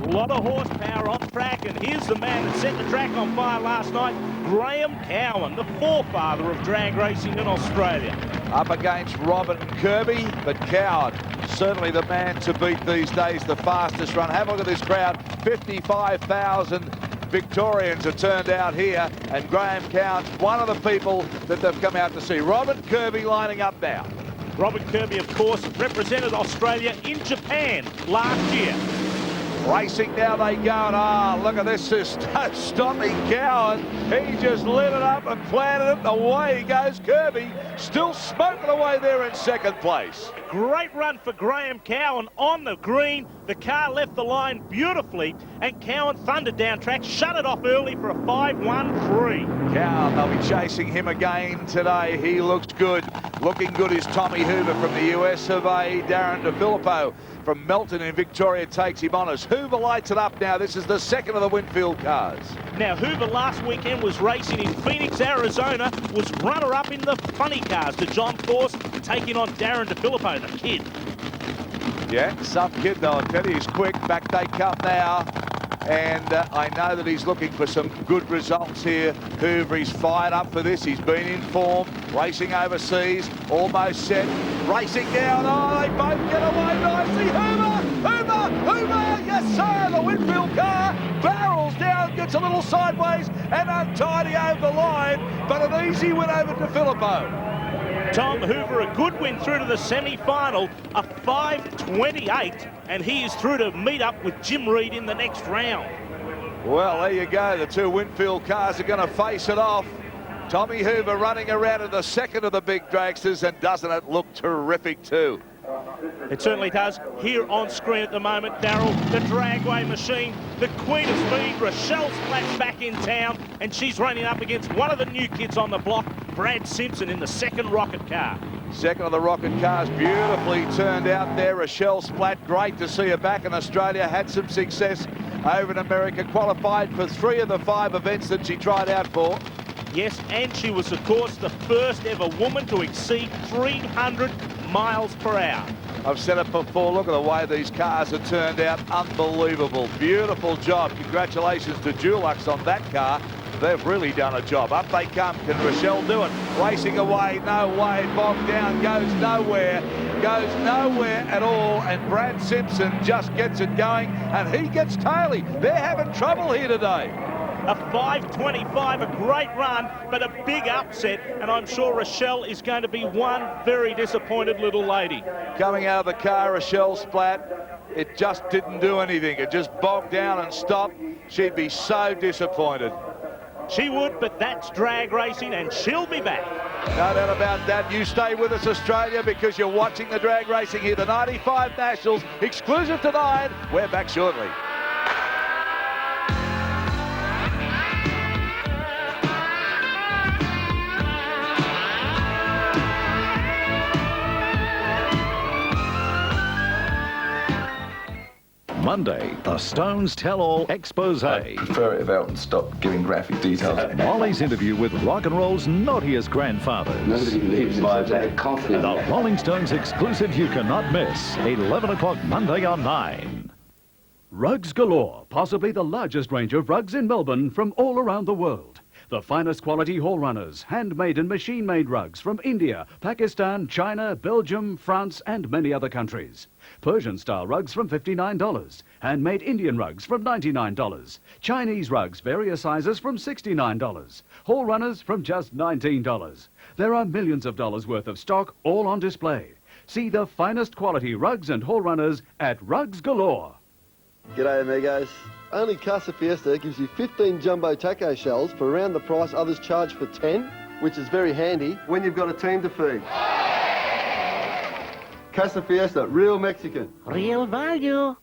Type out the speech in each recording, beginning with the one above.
A lot of horsepower on track, and here's the man that set the track on fire last night, Graham Cowan, the forefather of drag racing in Australia. Up against Robin Kirby, but Cowan, certainly the man to beat these days, the fastest run. Have a look at this crowd, 55,000 Victorians have turned out here, and Graham Cowan's one of the people that they've come out to see. Robin Kirby lining up now. Robin Kirby, of course, represented Australia in Japan last year. Racing now they go, and look at this, is stopping Cowan. He just lit it up and planted it, away he goes. Kirby still smoking away there in second place. Great run for Graham Cowan on the green. The car left the line beautifully, and Cowan thundered down track, shut it off early for a 5-1-3. Cowan, they'll be chasing him again today. He looks good. Looking good is Tommy Hoover from the US of A. Darren DeFilippo from Melton in Victoria takes him on us. Hoover lights it up now. This is the second of the Winfield cars. Now, Hoover last weekend was racing in Phoenix, Arizona, was runner-up in the funny cars to John Force, taking on Darren DeFilippo, the kid. Yeah, tough kid though, I tell you, he's quick. Back they come now. And I know that he's looking for some good results here. Hoover, he's fired up for this. He's been in form, racing overseas, almost set, racing down. Oh, they both get away nicely. Hoover, yes sir, the Winfield car barrels down, gets a little sideways and untidy over the line, but an easy win over to Filippo. Tom Hoover, a good win through to the semi-final, a 5:28, and he is through to meet up with Jim Reed in the next round. Well, there you go. The two Winfield cars are going to face it off. Tommy Hoover running around in the second of the big dragsters, and doesn't it look terrific too? It certainly does. Here on screen at the moment, Darryl, the dragway machine, the queen of speed, Rochelle Splat's back in town, and she's running up against one of the new kids on the block, Brad Simpson, in the second rocket car. Second of the rocket cars, beautifully turned out there. Rochelle Splat, great to see her back in Australia, had some success over in America, qualified for 3 of the 5 events that she tried out for. Yes, and she was, of course, the first ever woman to exceed 300 miles per hour. I've said it before, look at the way these cars have turned out, unbelievable. Beautiful job. Congratulations to Dulux on that car. They've really done a job. Up they come. Can Rochelle do it? Racing away, no way. Bogged down, goes nowhere at all. And Brad Simpson just gets it going, and he gets Taylor. They're having trouble here today. A 5:25, a great run, but a big upset, and I'm sure Rochelle is going to be one very disappointed little lady. Coming out of the car, Rochelle Splat, it just didn't do anything. It just bogged down and stopped. She'd be so disappointed. She would, but that's drag racing, and she'll be back. No doubt about that. You stay with us, Australia, because you're watching the drag racing here, the 95 Nationals, exclusive to 9. We're back shortly. Monday, the Stones Tell-All Expose. I prefer it if Elton stopped giving graphic details. Molly's interview with rock and roll's naughtiest grandfathers. Nobody lives by that confidence. The Rolling Stones exclusive you cannot miss. 11 o'clock Monday on 9. Rugs galore, possibly the largest range of rugs in Melbourne from all around the world. The finest quality hall runners, handmade and machine-made rugs from India, Pakistan, China, Belgium, France and many other countries. Persian-style rugs from $59. Handmade Indian rugs from $99. Chinese rugs, various sizes from $69. Hall runners from just $19. There are millions of dollars worth of stock all on display. See the finest quality rugs and hall runners at Rugs Galore. G'day amigos. Only Casa Fiesta gives you 15 jumbo taco shells for around the price others charge for 10, which is very handy when you've got a team to feed. Casa Fiesta, real Mexican. Real value.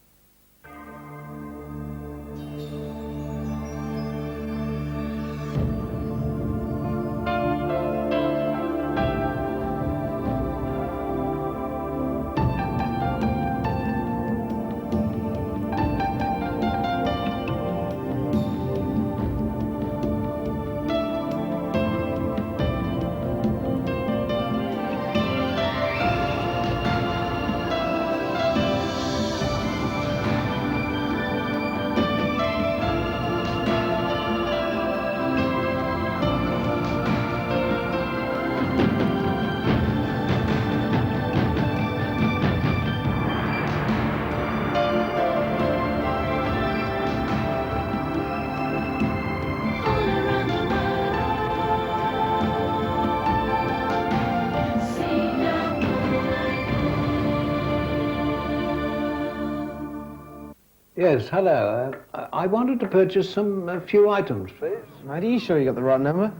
Yes, hello. I wanted to purchase a few items, please. Mate, are you sure you got the right number?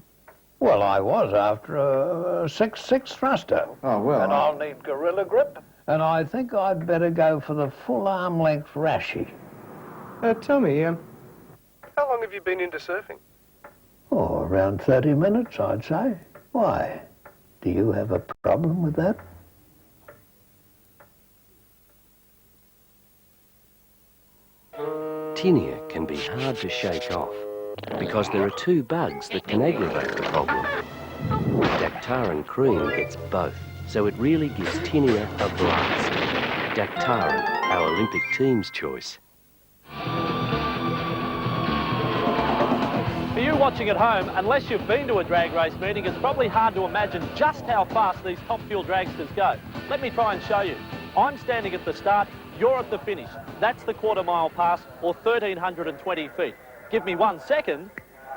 Well, I was after a 6.6 thruster. Oh, well. And I'll need gorilla grip. And I think I'd better go for the full arm-length Rashi. Tell me, how long have you been into surfing? Oh, around 30 minutes, I'd say. Why? Do you have a problem with that? Tinea can be hard to shake off because there are two bugs that can aggravate the problem. Dactarin cream gets both, so it really gives tinea a blast. Dactarin, our Olympic team's choice. For you watching at home, unless you've been to a drag race meeting, it's probably hard to imagine just how fast these top fuel dragsters go. Let me try and show you. I'm standing at the start, you're at the finish. That's the quarter mile pass, or 1,320 feet. Give me 1 second,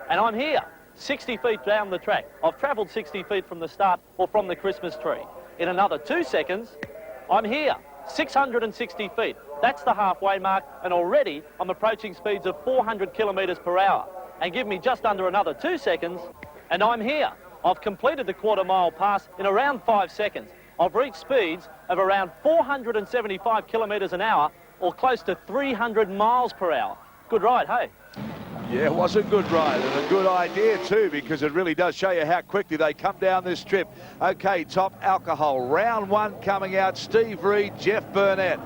and I'm here, 60 feet down the track. I've travelled 60 feet from the start, or from the Christmas tree. In another 2 seconds, I'm here, 660 feet. That's the halfway mark, and already I'm approaching speeds of 400 kilometres per hour. And give me just under another 2 seconds, and I'm here. I've completed the quarter mile pass in around 5 seconds. I've reached speeds of around 475 kilometres an hour, or close to 300 miles per hour. Good ride, hey? Yeah, it was a good ride and a good idea too, because it really does show you how quickly they come down this strip. Okay, top alcohol. Round one coming out. Steve Reed, Jeff Burnett.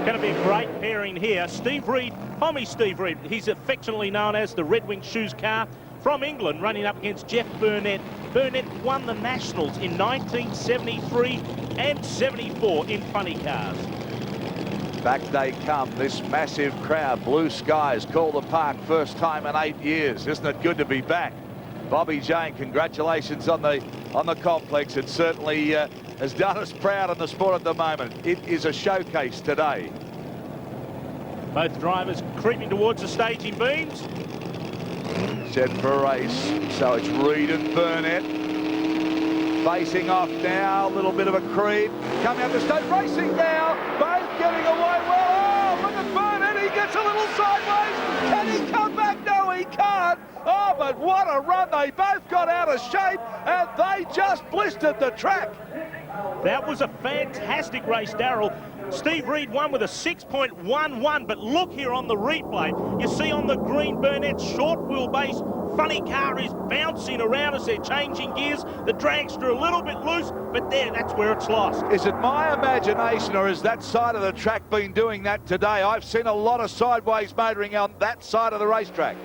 Going to be a great pairing here. Steve Reed, Tommy Steve Reed, he's affectionately known as the Red Wing Shoes car, from England, running up against Jeff Burnett. Burnett won the Nationals in 1973 and 74 in funny cars. Back they come, this massive crowd. Blue skies call the park, first time in 8 years. Isn't it good to be back? Bobby Jane, congratulations on the complex. It certainly has done us proud in the sport at the moment. It is a showcase today. Both drivers creeping towards the staging beams. Set for a race, so it's Reed and Burnett. Facing off now, a little bit of a creep. Coming up the stage, racing now, both getting away well. Oh, look at Burnett, he gets a little sideways. Can he come back? No, he can't. Oh, but what a run. They both got out of shape, and they just blistered the track. That was a fantastic race, Darryl. Steve Reed won with a 6.11, but look here on the replay. You see on the green, Burnett's short wheelbase funny car is bouncing around as they're changing gears. The dragster a little bit loose, but there, that's where it's lost. Is it my imagination, or has that side of the track been doing that today? I've seen a lot of sideways motoring on that side of the racetrack.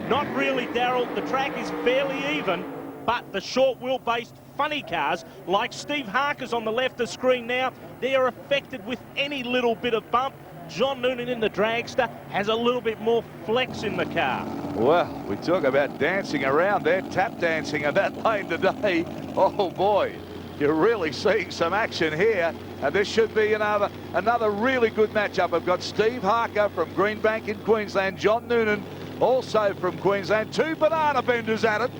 Not really, Darryl. The track is fairly even, but the short wheel-based funny cars, like Steve Harker's on the left of the screen now, they are affected with any little bit of bump. John Noonan in the dragster has a little bit more flex in the car. Well, we talk about dancing around there, tap dancing in that lane today. Oh boy, you're really seeing some action here, and this should be another really good matchup. I've got Steve Harker from Greenbank in Queensland, John Noonan also from Queensland. Two banana benders at it.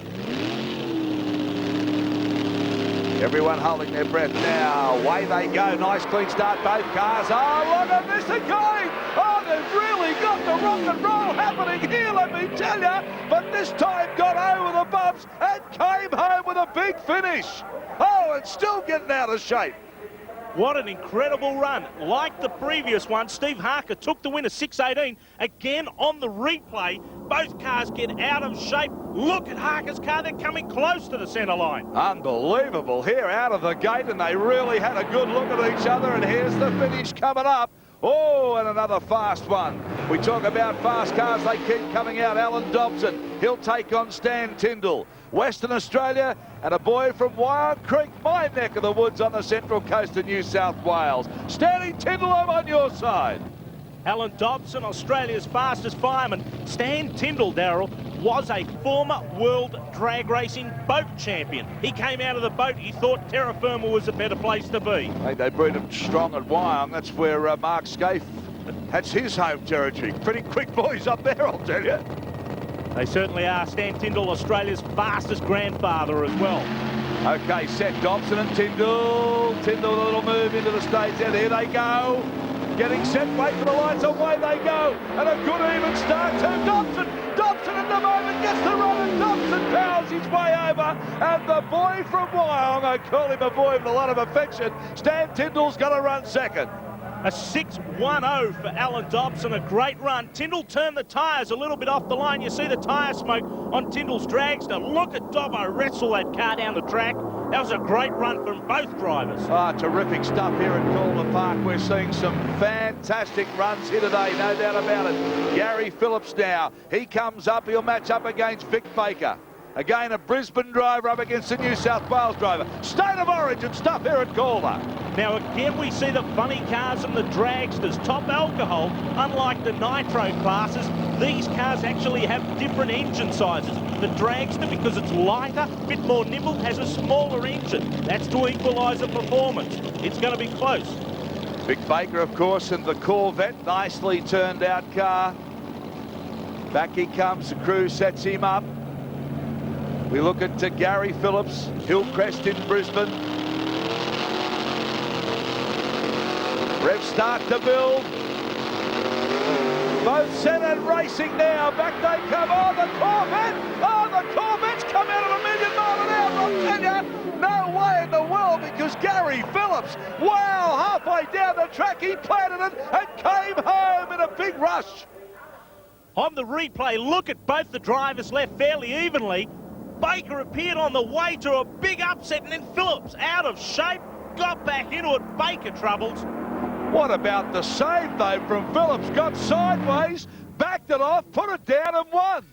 Everyone holding their breath now. Away they go. Nice clean start, both cars. Oh, look at this again. Oh, they've really got the rock and roll happening here, let me tell you. But this time got over the bumps and came home with a big finish. Oh, and still getting out of shape. What an incredible run. Like the previous one, Steve Harker took the win at 6.18. Again on the replay, both cars get out of shape. Look at Harker's car, they're coming close to the centre line. Unbelievable here out of the gate, and they really had a good look at each other, and here's the finish coming up. Oh, and another fast one. We talk about fast cars, they keep coming out. Alan Dobson, he'll take on Stan Tyndall. Western Australia, and a boy from Wyong Creek, my neck of the woods on the central coast of New South Wales. Stanley Tyndall, I'm on your side. Alan Dobson, Australia's fastest fireman. Stan Tyndall, Darryl, was a former world drag racing boat champion. He came out of the boat, he thought terra firma was a better place to be. Hey, they breed him strong at Wyong. That's where Mark Scaife, that's his home territory. Pretty quick boys up there, I'll tell you. They certainly are. Stan Tyndall, Australia's fastest grandfather as well. Okay, set Dobson and Tyndall. Tyndall, a little move into the stage there. There they go. getting set, wait for the lights, away they go. And a good even start to Dobson. Dobson at the moment gets the run, and Dobson powers his way over. And the boy from Wyong, I call him a boy with a lot of affection, Stan Tyndall's going to run second. A 6.10 for Alan Dobson, a great run. Tyndall turned the tyres a little bit off the line. You see the tyre smoke on Tyndall's dragster. Look at Dobbo wrestle that car down the track. That was a great run from both drivers. Terrific stuff here at Calder Park. We're seeing some fantastic runs here today, no doubt about it. Gary Phillips now, he comes up, he'll match up against Vic Baker. Again, a Brisbane driver up against a New South Wales driver. State of origin stuff here at Calder. Now again, we see the funny cars and the dragsters. Top alcohol, unlike the nitro classes, these cars actually have different engine sizes. The dragster, because it's lighter, a bit more nimble, has a smaller engine. That's to equalise the performance. It's going to be close. Vic Baker, of course, in the Corvette, nicely turned out car. Back he comes, the crew sets him up. We look at Gary Phillips, Hillcrest in Brisbane. Rev start to build. Both set and racing now. Back they come. Oh, the Corvette! Oh, the Corvette's come out at 1,000,000 miles an hour. I'll tell you, no way in the world, because Gary Phillips, wow, halfway down the track, he planted it and came home in a big rush. On the replay, look at both the drivers left fairly evenly. Baker appeared on the way to a big upset, and then Phillips, out of shape, got back into it. Baker troubles. What about the save, though, from Phillips? Got sideways, backed it off, put it down and won.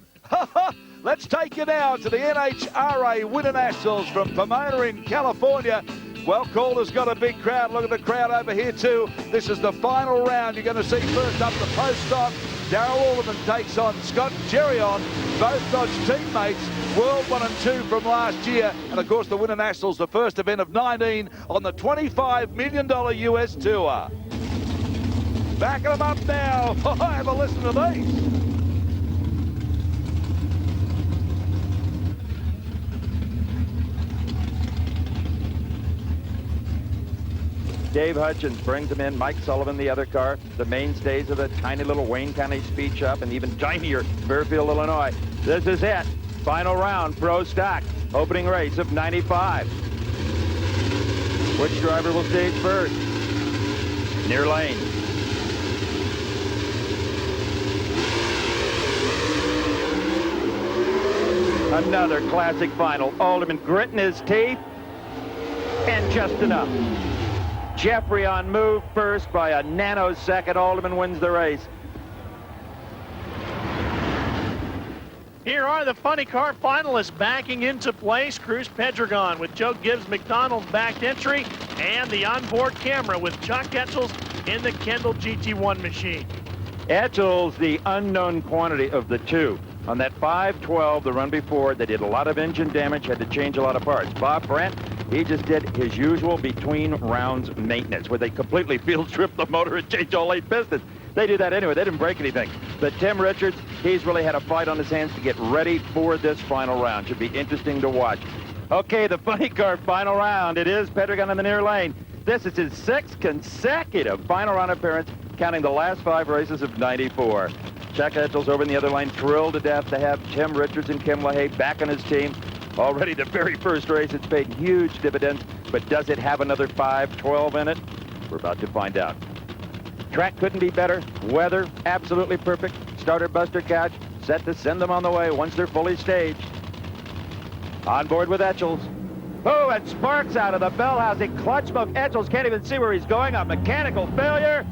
Let's take you now to the NHRA Winternationals from Pomona in California. Well, Calder's got a big crowd. Look at the crowd over here, too. This is the final round. You're going to see first up the post-stop. Darrell Alderman takes on Scott Gerrion, both Dodge teammates, World 1 and 2 from last year. And, of course, the Winternationals, the first event of 19 on the $25 million US tour. Backing them up now. Have a listen to these. Dave Hutchins brings them in. Mike Sullivan, the other car. The mainstays of the tiny little Wayne County Speed Shop, and even tinier Fairfield, Illinois. This is it. Final round, pro stock. Opening race of 95. Which driver will stage first? Near lane. Another classic final. Alderman gritting his teeth, and just enough. Jeffrey on move first by a nanosecond. Alderman wins the race. Here are the funny car finalists backing into place. Cruz Pedregon with Joe Gibbs McDonald backed entry, and the onboard camera with Chuck Etchels in the Kendall GT1 machine. Etchels, the unknown quantity of the two. On that 512, the run before, they did a lot of engine damage, had to change a lot of parts. Bob Brent, he just did his usual between rounds maintenance, where they completely field strip the motor and change all 8 pistons. They do that anyway. They didn't break anything. But Tim Richards, he's really had a fight on his hands to get ready for this final round. Should be interesting to watch. Okay, the funny car final round. It is Pedregon in the near lane. This is his 6th consecutive final round appearance, counting the last 5 races of 94. Chuck Etchels over in the other lane, thrilled to death to have Tim Richards and Kim LaHaye back on his team. Already the very first race, it's paid huge dividends, but does it have another 512 in it? We're about to find out. Track couldn't be better. Weather, absolutely perfect. Starter buster couch, set to send them on the way once they're fully staged. On board with Etchels. Oh, and sparks out of the bell housing. Clutch smoke. Etchels can't even see where he's going. A mechanical failure.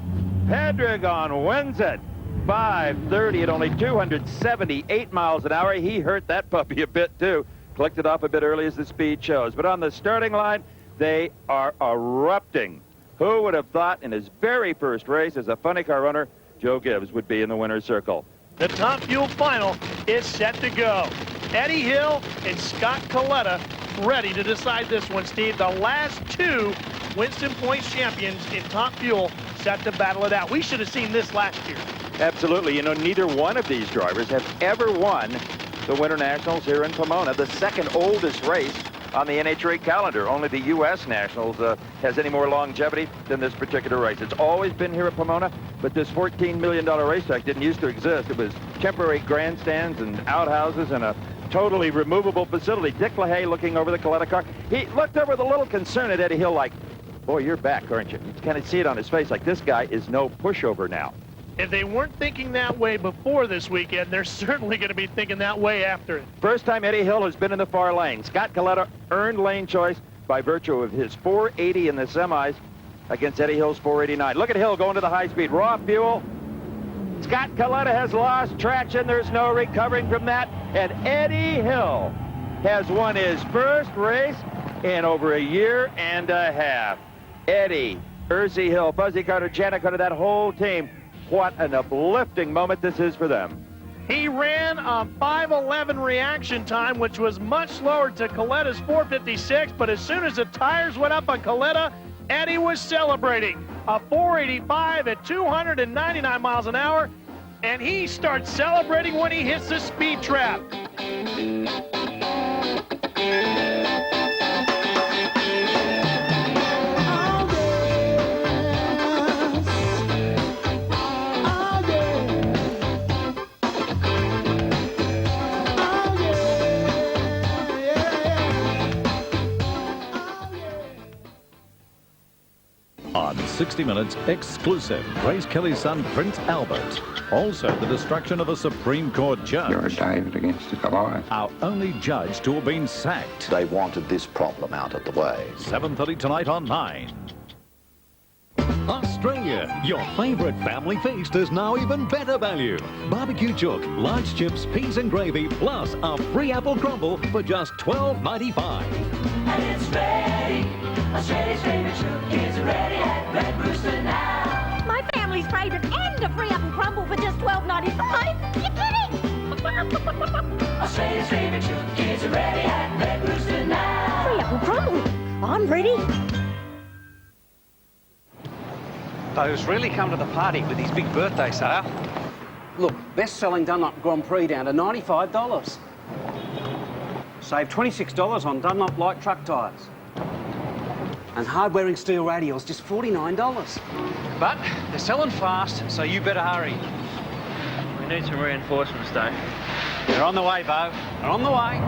Pedregon wins it. 5:30 at only 278 miles an hour. He hurt that puppy a bit, too. Clicked it off a bit early as the speed shows. But on the starting line, they are erupting. Who would have thought in his very first race as a funny car runner, Joe Gibbs would be in the winner's circle? The Top Fuel final is set to go. Eddie Hill and Scott Coletta ready to decide this one, Steve. The last 2 Winston Points champions in Top Fuel set to battle it out. We should have seen this last year. Absolutely. You know, neither one of these drivers have ever won the Winternationals here in Pomona, the second oldest race on the NHRA calendar. Only the U.S. Nationals has any more longevity than this particular race. It's always been here at Pomona, but this $14 million racetrack didn't used to exist. It was temporary grandstands and outhouses and a totally removable facility. Dick LaHaye looking over the Coletta car. He looked over with a little concern at Eddie Hill like, boy, you're back, aren't you? You kind of see it on his face like this guy is no pushover now. If they weren't thinking that way before this weekend, they're certainly going to be thinking that way after it. First time Eddie Hill has been in the far lane. Scott Coletta earned lane choice by virtue of his 480 in the semis against Eddie Hill's 489. Look at Hill going to the high speed. Raw fuel. Scott Coletta has lost traction. There's no recovering from that. And Eddie Hill has won his first race in over a year and a half. Eddie, Ursi Hill, Fuzzy Carter, Janet Carter, that whole team. What an uplifting moment this is for them. He ran a 5:11 reaction time, which was much slower to Coletta's 4:56, but as soon as the tires went up on Coletta, Eddie was celebrating. A 4:85 at 299 miles an hour, and he starts celebrating when he hits the speed trap. On 60 Minutes exclusive, Grace Kelly's son, Prince Albert. Also, the destruction of a Supreme Court judge. You're a David against a Goliath. Our only judge to have been sacked. They wanted this problem out of the way. 7:30 tonight on 9. Australia, your favourite family feast is now even better value. Barbecue chook, large chips, peas and gravy, plus a free apple crumble for just $12.95. And it's ready. Australia's favourite chook is ready at Red Rooster now. My family's favourite and a free apple crumble for just $12.95. You're kidding? Australia's favourite chook is ready at Red Rooster now. Free apple crumble. I'm ready. Those really come to the party with his big birthday sale. Look, best-selling Dunlop Grand Prix down to $95. Save $26 on Dunlop light truck tyres. And hard-wearing steel radials, just $49. But they're selling fast, so you better hurry. We need some reinforcements, Dave. They're on the way, Bo. They're on the way.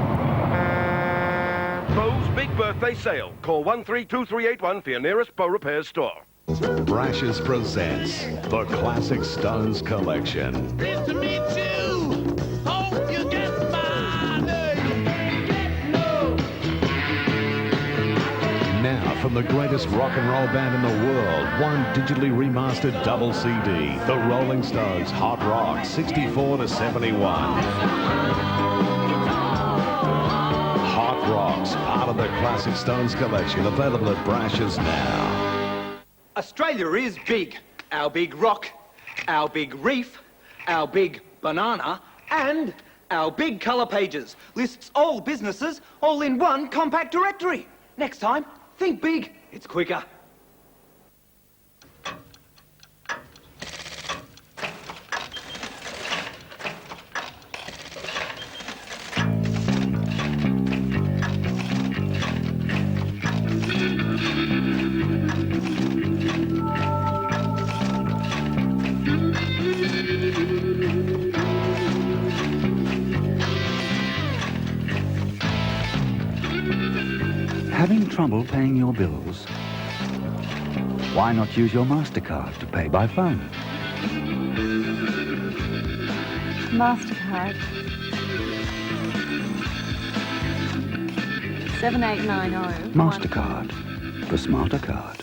Bo's big birthday sale. Call 132381 for your nearest Bo Repair store. Brashes presents the Classic Stones Collection. Nice to meet you. Hope you get money. Now, from the greatest rock and roll band in the world, one digitally remastered double CD, the Rolling Stones Hot Rock 64 to 71. Hot Rocks, part of the Classic Stones Collection, available at Brashes now. Australia is big. Our big rock, our big reef, our big banana, and our big colour pages. Lists all businesses all in one compact directory. Next time, think big. It's quicker. Having trouble paying your bills? Why not use your MasterCard to pay by phone? MasterCard. 7890. MasterCard, the smarter card.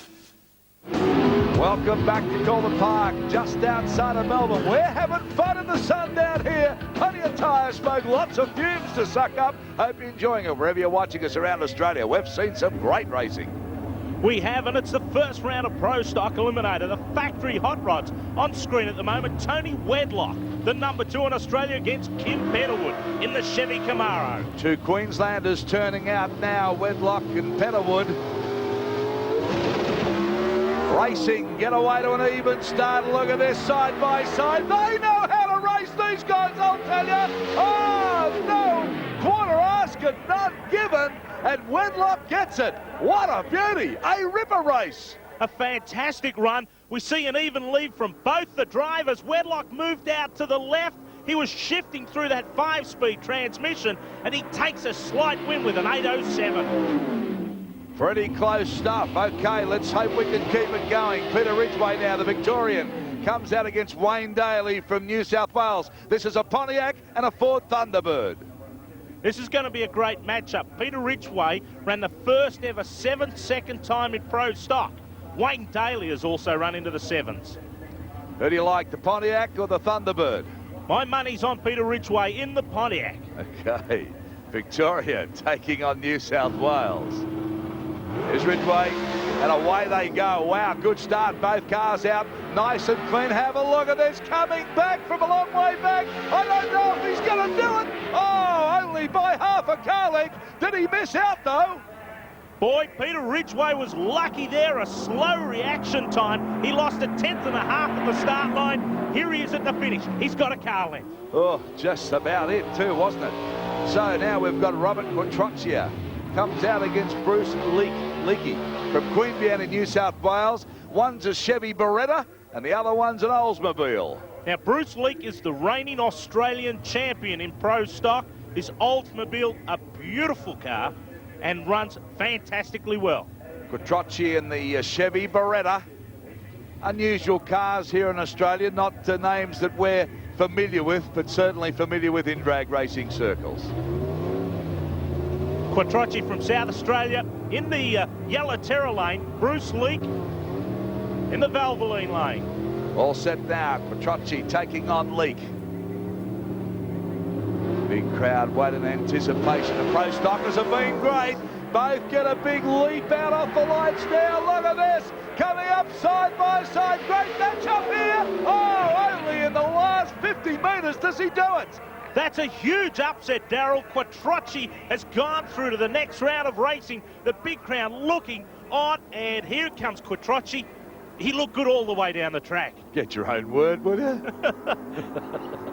Welcome back to Calder Park, just outside of Melbourne. We're having fun in the sun down here. Plenty of tyre smoke, lots of fumes to suck up. Hope you're enjoying it wherever you're watching us around Australia. We've seen some great racing. We have, and it's the first round of Pro Stock Eliminator, the factory hot rods. On screen at the moment, Tony Wedlock, the number 2 in Australia, against Kim Petterwood in the Chevy Camaro. Two Queenslanders turning out now, Wedlock and Petterwood. Racing, get away to an even start. Look at this side by side. They know how to race, these guys, I'll tell you. Oh, no. Quarter Oscar but none given, and Wenlock gets it. What a beauty, a ripper race. A fantastic run. We see an even lead from both the drivers. Wedlock moved out to the left. He was shifting through that 5-speed transmission, and he takes a slight win with an 8.07. Pretty close stuff. Okay, let's hope we can keep it going. Peter Ridgway now, the Victorian, comes out against Wayne Daly from New South Wales. This is a Pontiac and a Ford Thunderbird. This is going to be a great matchup. Peter Ridgway ran the first ever 7-second time in pro stock. Wayne Daly has also run into the 7s. Who do you like, the Pontiac or the Thunderbird? My money's on Peter Ridgway in the Pontiac. Okay, Victoria taking on New South Wales. Here's Ridgway, and away they go. Wow, good start, both cars out nice and clean. Have a look at this, coming back from a long way back. I don't know if he's going to do it. Oh, only by half a car length. Did he miss out, though? Boy, Peter Ridgway was lucky there, a slow reaction time. He lost 1/10.5 at the start line. Here he is at the finish. He's got a car length. Oh, just about it too, wasn't it? So now we've got Robert Quattrocchia. Comes out against Bruce Leakey from Queanbeyan in New South Wales. One's a Chevy Beretta and the other one's an Oldsmobile. Now, Bruce Leak is the reigning Australian champion in pro stock. His Oldsmobile, a beautiful car, and runs fantastically well. Quattrocchi in the Chevy Beretta. Unusual cars here in Australia, not names that we're familiar with, but certainly familiar with in drag racing circles. Quattrocchi from South Australia in the yellow Terra lane. Bruce Leak in the Valvoline lane. All set now, Quattrocchi taking on Leak. Big crowd waiting in anticipation. The pro stockers have been great. Both get a big leap out off the lights now. Look at this. Coming up side by side. Great match up here. Oh, only in the last 50 metres does he do it. That's a huge upset, Darryl. Quattrocchi has gone through to the next round of racing. The big crowd looking on, and here comes Quattrocchi. He looked good all the way down the track. Get your own word, will you?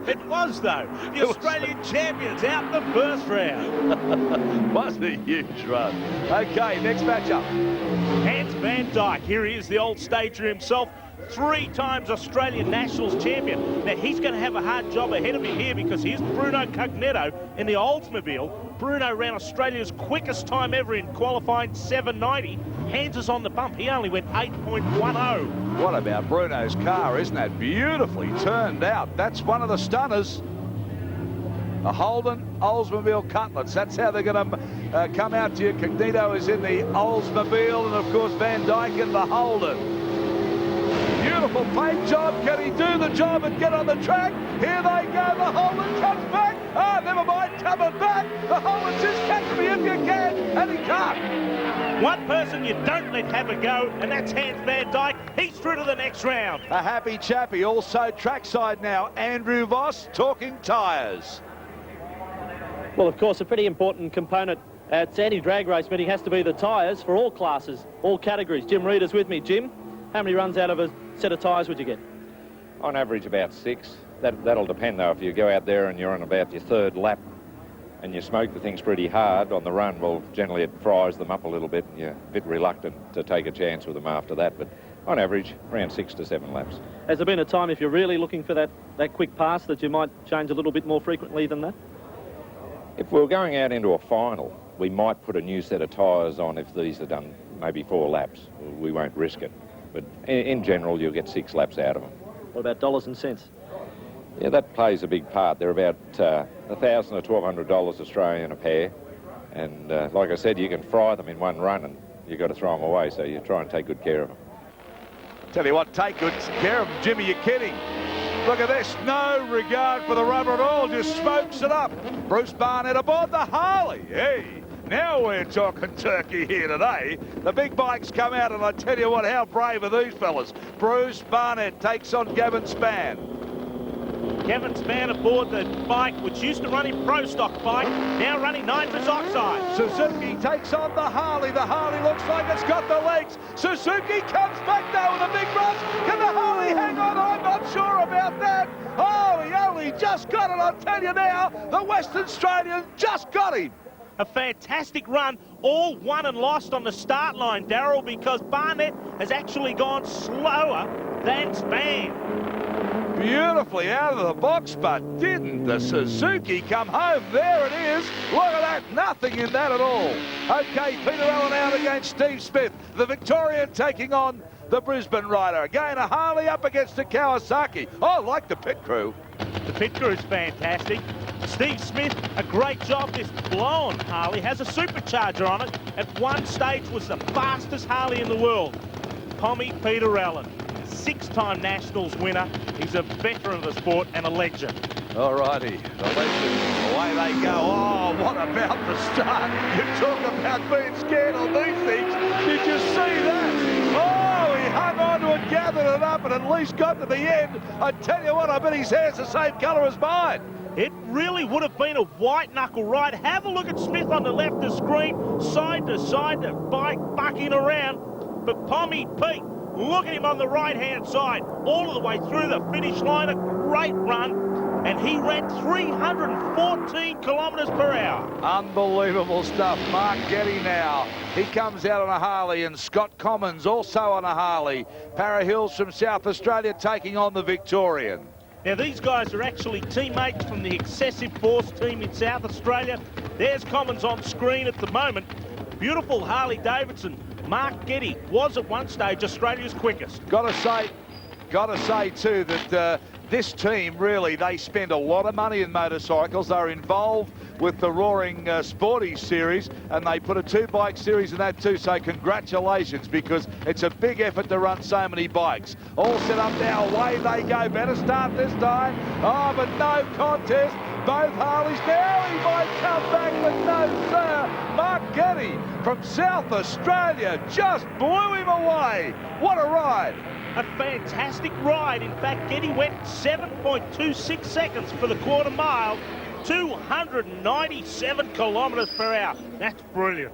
It was, though. The Australian champions out in the first round. Was a huge run. Okay, next matchup. Hans Van Dyke. Here he is, the old stager himself. 3 times Australian Nationals champion. Now, he's going to have a hard job ahead of him here because here's Bruno Cognetto in the Oldsmobile. Bruno ran Australia's quickest time ever in qualifying, 7.90. Hans is on the bump. He only went 8.10. What about Bruno's car? Isn't that beautifully turned out? That's one of the stunners. A Holden Oldsmobile Cutlets. That's how they're going to come out to you. Cognetto is in the Oldsmobile, and of course Van Dyke in the Holden. Beautiful paint job. Can he do the job and get on the track? Here they go. The Holden comes back. Ah, never mind. Coming back. The Holden says, catch me if you can. And he can't. One person you don't let have a go, and that's Hans Van Dyke. He's through to the next round. A happy chappy. Also trackside now. Andrew Voss talking tyres. Well, of course, a pretty important component at any drag race meeting has to be the tyres for all classes, all categories. Jim Reeder's with me. Jim, how many runs out of a set of tyres would you get? On average, about 6. That'll depend, though. If you go out there and you're on about your 3rd lap and you smoke the things pretty hard on the run, well, generally it fries them up a little bit and you're a bit reluctant to take a chance with them after that. But on average, around 6 to 7 laps. Has there been a time, if you're really looking for that quick pass, that you might change a little bit more frequently than that? If we were going out into a final, we might put a new set of tyres on if these are done maybe 4 laps. We won't risk it. But in general, you'll get 6 laps out of them. What about dollars and cents? Yeah, that plays a big part. They're about $1,000 to $1,200 Australian a pair. And like I said, you can fry them in one run and you've got to throw them away, so you try and take good care of them. Tell you what, take good care of them, Jimmy, you're kidding. Look at this, no regard for the rubber at all, just smokes it up. Bruce Barnett aboard the Harley. Hey, now we're talking turkey here today. The big bikes come out, and I tell you what, how brave are these fellas. Bruce Barnett takes on Gavin Spann. Gavin Spann aboard the bike, which used to run in pro stock bike, now running nitrous oxide. Suzuki takes on the Harley. The Harley looks like it's got the legs. Suzuki comes back now with a big rush. Can the Harley hang on? I'm not sure about that. Oh, he only just got it, I'll tell you now. The Western Australian just got him. A fantastic run, all won and lost on the start line, Darryl, because Barnett has actually gone slower than Span. Beautifully out of the box, but didn't the Suzuki come home? There it is. Look at that. Nothing in that at all. Okay, Peter Allen out against Steve Smith. The Victorian taking on the Brisbane rider. Again, a Harley up against the Kawasaki. Oh, I like the pit crew. The pit crew is fantastic. Steve Smith, a great job. This blown Harley has a supercharger on it. At one stage was the fastest Harley in the world. Tommy Peter Allen, 6-time Nationals winner. He's a veteran of the sport and a legend. All righty, the legend, away they go. Oh, what about the start? You talk about being scared on these things. Did you see that? Oh, he hung on to it, gathered it up, and at least got to the end. I tell you what, I bet his hair's the same colour as mine. It really would have been a white knuckle ride. Have a look at Smith on the left of the screen, side to side, the bike bucking around. But Tommy Pete, look at him on the right-hand side, all the way through the finish line. A great run, and he ran 314 kilometres per hour. Unbelievable stuff. Mark Getty now. He comes out on a Harley, and Scott Commons also on a Harley. Para Hills from South Australia taking on the Victorian. Now, these guys are actually teammates from the Excessive Force team in South Australia. There's Commons on screen at the moment. Beautiful Harley Davidson. Mark Getty was at one stage Australia's quickest. Gotta say too that this team really, they spend a lot of money in motorcycles. They're involved with the Roaring Sporties series, and they put a 2-bike series in that too, so congratulations, because it's a big effort to run so many bikes. All set up now, away they go. Better start this time. Oh, but no contest. Both Harleys now, he might come back, but no sir. Mark Getty from South Australia just blew him away. What a ride. A fantastic ride. In fact, Getty went 7.26 seconds for the quarter mile, 297 kilometres per hour. That's brilliant.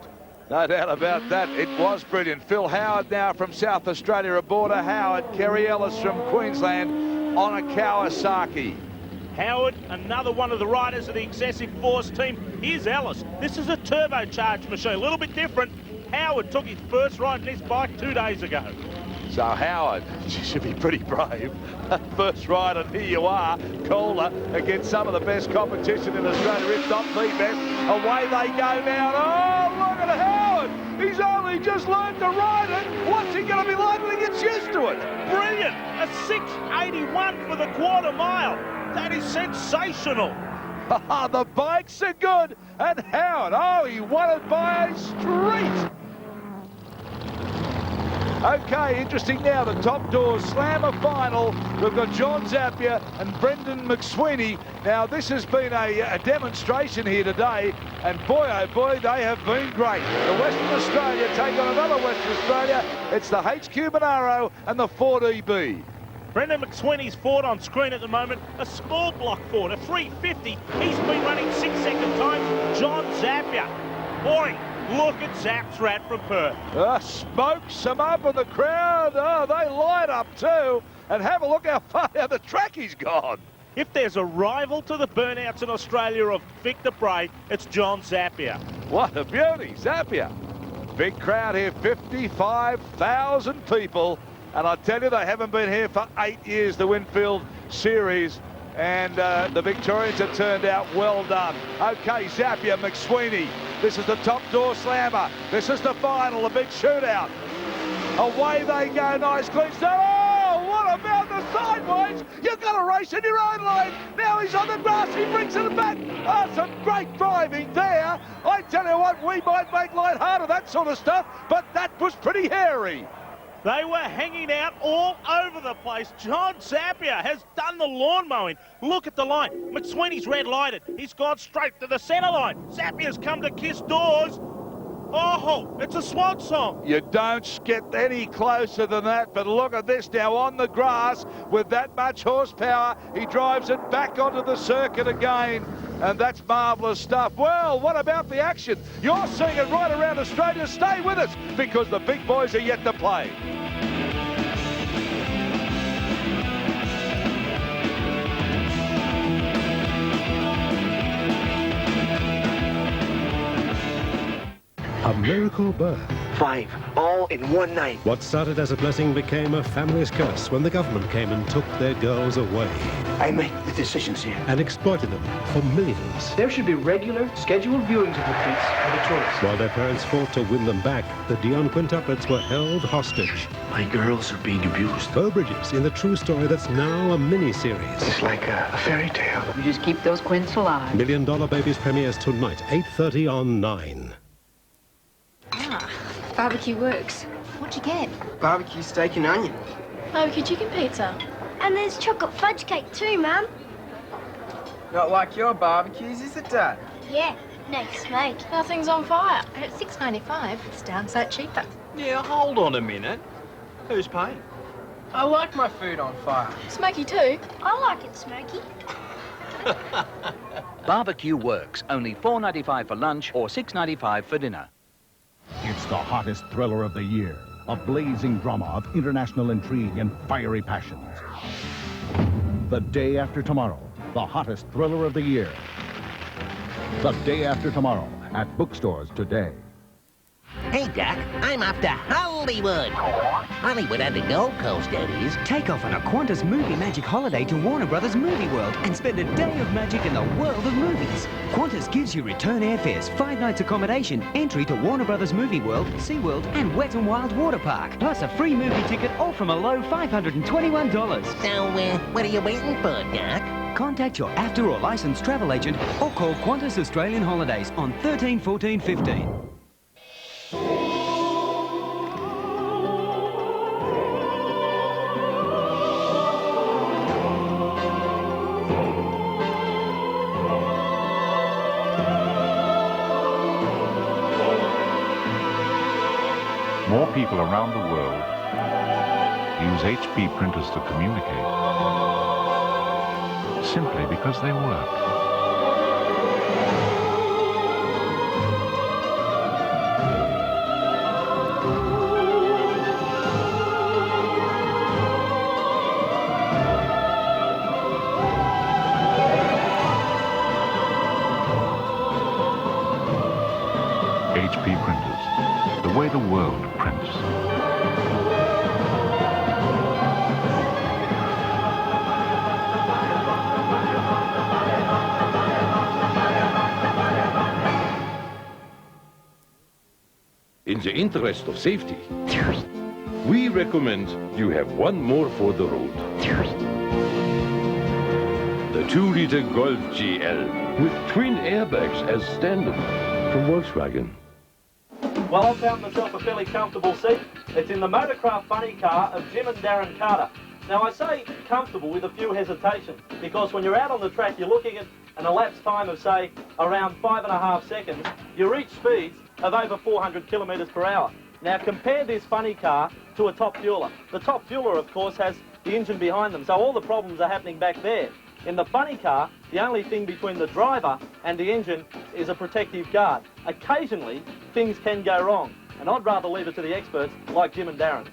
No doubt about that. It was brilliant. Phil Howard now from South Australia aboard a Howard. Kerry Ellis from Queensland on a Kawasaki. Howard, another one of the riders of the Excessive Force team. Here's Ellis. This is a turbocharged machine, a little bit different. Howard took his first ride in this bike 2 days ago. So Howard, you should be pretty brave. First ride, and here you are, Kohler, against some of the best competition in Australia, if not the best. Away they go now. Oh, look at Howard. He's only just learned to ride it. What's he going to be like when he gets used to it? Brilliant. A 6.81 for the quarter mile. That is sensational. The bikes are good. And Howard, oh, he won it by a street. Okay, interesting now, the top door slammer final. We've got John Zappia and Brendan McSweeney. Now, this has been a demonstration here today, and boy, oh boy, they have been great. The Western Australia take on another Western Australia. It's the HQ Monaro and the Ford EB. Brendan McSweeney's Ford on screen at the moment, a small block Ford, a 350. He's been running 6-second times. John Zappia, boy, look at Zap's rat from Perth. Smokes them up in the crowd. Oh, they light up too. And have a look how far down the track he's gone. If there's a rival to the burnouts in Australia of Victor Bray, it's John Zappia. What a beauty, Zappia. Big crowd here, 55,000 people. And I tell you, they haven't been here for 8 years, the Winfield Series. And the Victorians have turned out well done. Okay, Zappia, McSweeney. This is the top door slammer. This is the final, the big shootout. Away they go, nice clean start. Oh, what about the sideways? You've got to race in your own lane. Now he's on the grass, he brings it back. Oh, some great driving there. I tell you what, we might make light hard of that sort of stuff, but that was pretty hairy. They were hanging out all over the place. John Zappia has done the lawn mowing. Look at the line. McSweeney's red lighted. He's gone straight to the centre line. Zappia's come to kiss doors. Oh, it's a swan song. You don't get any closer than that, but look at this now on the grass with that much horsepower. He drives it back onto the circuit again, and that's marvellous stuff. Well, what about the action? You're seeing it right around Australia. Stay with us, because the big boys are yet to play. A miracle birth. 5, all in one night. What started as a blessing became a family's curse when the government came and took their girls away I make the decisions here. and exploited them for millions. There should be regular, scheduled viewings of the kids for the tourists. While their parents fought to win them back, the Dion quintuplets were held hostage. My girls are being abused. Beau Bridges in the true story that's now a mini-series. It's like a fairy tale. You just keep those quints alive. $1 Million Babies premieres tonight, 8:30 on 9. Ah, barbecue works. What'd you get? Barbecue steak and onion. Barbecue chicken pizza. And there's chocolate fudge cake too, Mum. Not like your barbecues, is it, Dad? Yeah, next mate. Nothing's on fire. At $6.95, it's downside cheaper. Yeah, hold on a minute. Who's paying? I like my food on fire. Smoky too. I like it smoky. Barbecue works. Only $4.95 for lunch or $6.95 for dinner. It's the hottest thriller of the year. A blazing drama of international intrigue and fiery passions. The Day After Tomorrow, the hottest thriller of the year. The Day After Tomorrow at bookstores today. Hey, Doc, I'm off to Hollywood. Hollywood on the Gold Coast, that is. Take off on a Qantas movie magic holiday to Warner Brothers Movie World and spend a day of magic in the world of movies. Qantas gives you return airfares, 5 nights accommodation, entry to Warner Brothers Movie World, SeaWorld and Wet n Wild Water Park, plus a free movie ticket, all from a low $521. So, what are you waiting for, Doc? Contact your AFTA or licensed travel agent or call Qantas Australian Holidays on 13 14 15. More people around the world use HP printers to communicate simply because they work. HP printers, the way the world prints. In the interest of safety, we recommend you have one more for the road. The 2-liter Golf GL with twin airbags as standard from Volkswagen. Well, I've found myself a fairly comfortable seat. It's in the Motorcraft funny car of Jim and Darren Carter. Now, I say comfortable with a few hesitations, because when you're out on the track, you're looking at an elapsed time of, say, around 5.5 seconds. You reach speeds of over 400 kilometres per hour. Now, compare this funny car to a top fueler. The top fueler, of course, has the engine behind them, so all the problems are happening back there. In the funny car, the only thing between the driver and the engine is a protective guard. Occasionally, things can go wrong, and I'd rather leave it to the experts like Jim and Darren.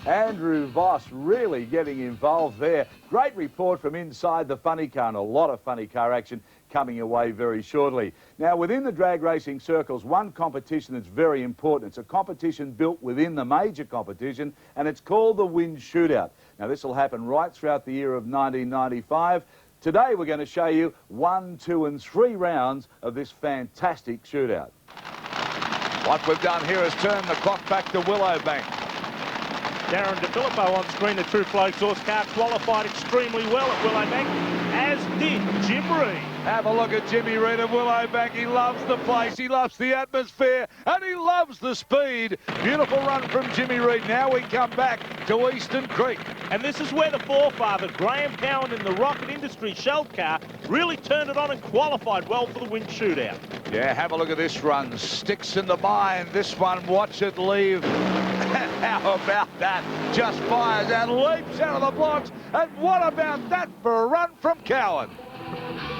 Andrew Voss really getting involved there. Great report from inside the funny car, and a lot of funny car action coming away very shortly. Now, within the drag racing circles, one competition that's very important. It's a competition built within the major competition, and it's called the Wind Shootout. Now, this will happen right throughout the year of 1995. Today, we're going to show you 1, 2 and 3 rounds of this fantastic shootout. What we've done here is turn the clock back to Willowbank. Darren DeFilippo on screen, the True Flow Source car, qualified extremely well at Willowbank, as did Jim Reed. Have a look at Jimmy Reed of Willowbank. He loves the place, he loves the atmosphere, and he loves the speed. Beautiful run from Jimmy Reed. Now we come back to Eastern Creek. And this is where the forefather, Graham Cowan, in the Rocket Industries Shell car, really turned it on and qualified well for the Wind Shootout. Yeah, have a look at this run. Sticks in the mine. This one, watch it leave. How about that? Just fires and leaps out of the blocks. And what about that for a run from Cowan?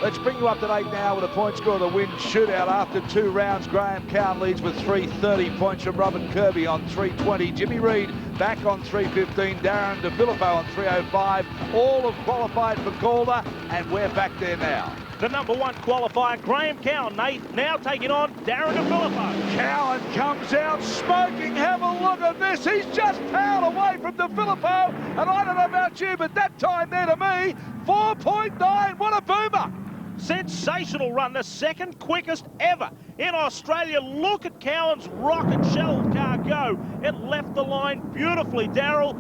Let's bring you up to date now with a point score of the Wind Shootout. After 2 rounds, Graham Cowan leads with 330 points from Robin Kirby on 320. Jimmy Reed back on 315. Darren DeFilippo on 305. All have qualified for Calder, and we're back there now. the #1 qualifier, Graham Cowan, now taking on Darren DeFilippo. Cowan comes out smoking. Have a look at this. He's just powered away from DeFilippo. And I don't know about you, but that time there to me, 4.9. What a boomer. Sensational run, the second quickest ever in Australia. Look at Cowan's rocket shell car go. It left the line beautifully, Darryl.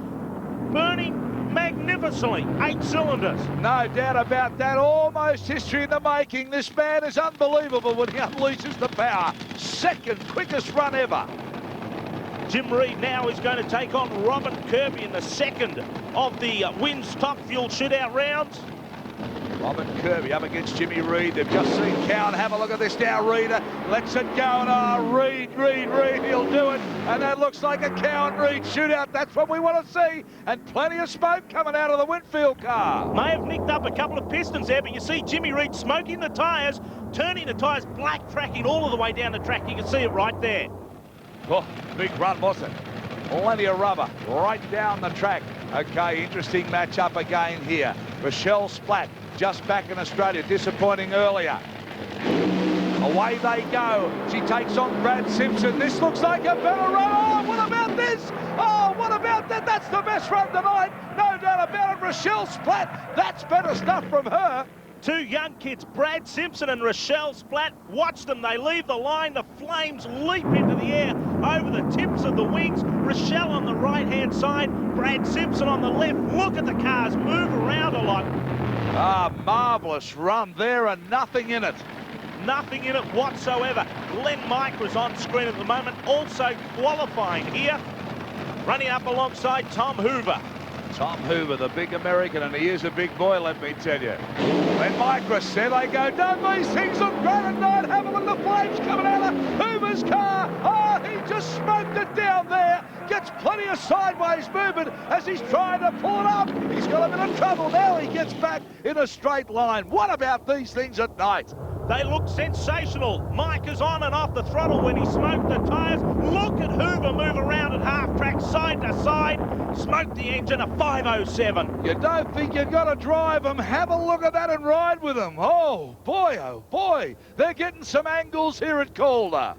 Burning magnificently, 8 cylinders. No doubt about that. Almost history in the making. This man is unbelievable when he unleashes the power. Second quickest run ever. Jim Reed now is going to take on Robin Kirby in the second of the Wins Top Fuel shootout rounds. Robin Kirby up against Jimmy Reed. They've just seen Cowan. Have a look at this now. Reed lets it go. And Reed, he'll do it. And that looks like a Cowan-Reed shootout. That's what we want to see. And plenty of smoke coming out of the Winfield car. May have nicked up a couple of pistons there, but you see Jimmy Reed smoking the tyres, turning the tyres black, tracking all of the way down the track. You can see it right there. Oh, big run, wasn't it? Plenty of rubber right down the track. Okay, interesting matchup again here. Rochelle Splatt, just back in Australia, disappointing earlier. Away they go. She takes on Brad Simpson. This looks like a better run. Oh, what about this? Oh, what about that? That's the best run tonight. No doubt about it. Rochelle Splatt, that's better stuff from her. Two young kids, Brad Simpson and Rochelle Splatt. Watch them. They leave the line. The flames leap into the air over the tips of the wings. Rochelle on the right-hand side, Brad Simpson on the left. Look at the cars move around a lot. Ah, marvellous run there and nothing in it. Nothing in it whatsoever. Glenn Micra's on screen at the moment, also qualifying here. Running up alongside Tom Hoover. Tom Hoover, the big American, and he is a big boy, let me tell you. When Micra said, they go, don't these things look great at night? Have a look at the flames coming out of Hoover's car. Oh, he just smoked it down there. Gets plenty of sideways movement as he's trying to pull it up. He's got a bit of trouble now. He gets back in a straight line. What about these things at night? They look sensational. Mike is on and off the throttle when he smoked the tyres. Look at Hoover move around at half-track, side to side. Smoked the engine, a 507. You don't think you've got to drive them? Have a look at that and ride with them. Oh, boy. They're getting some angles here at Calder.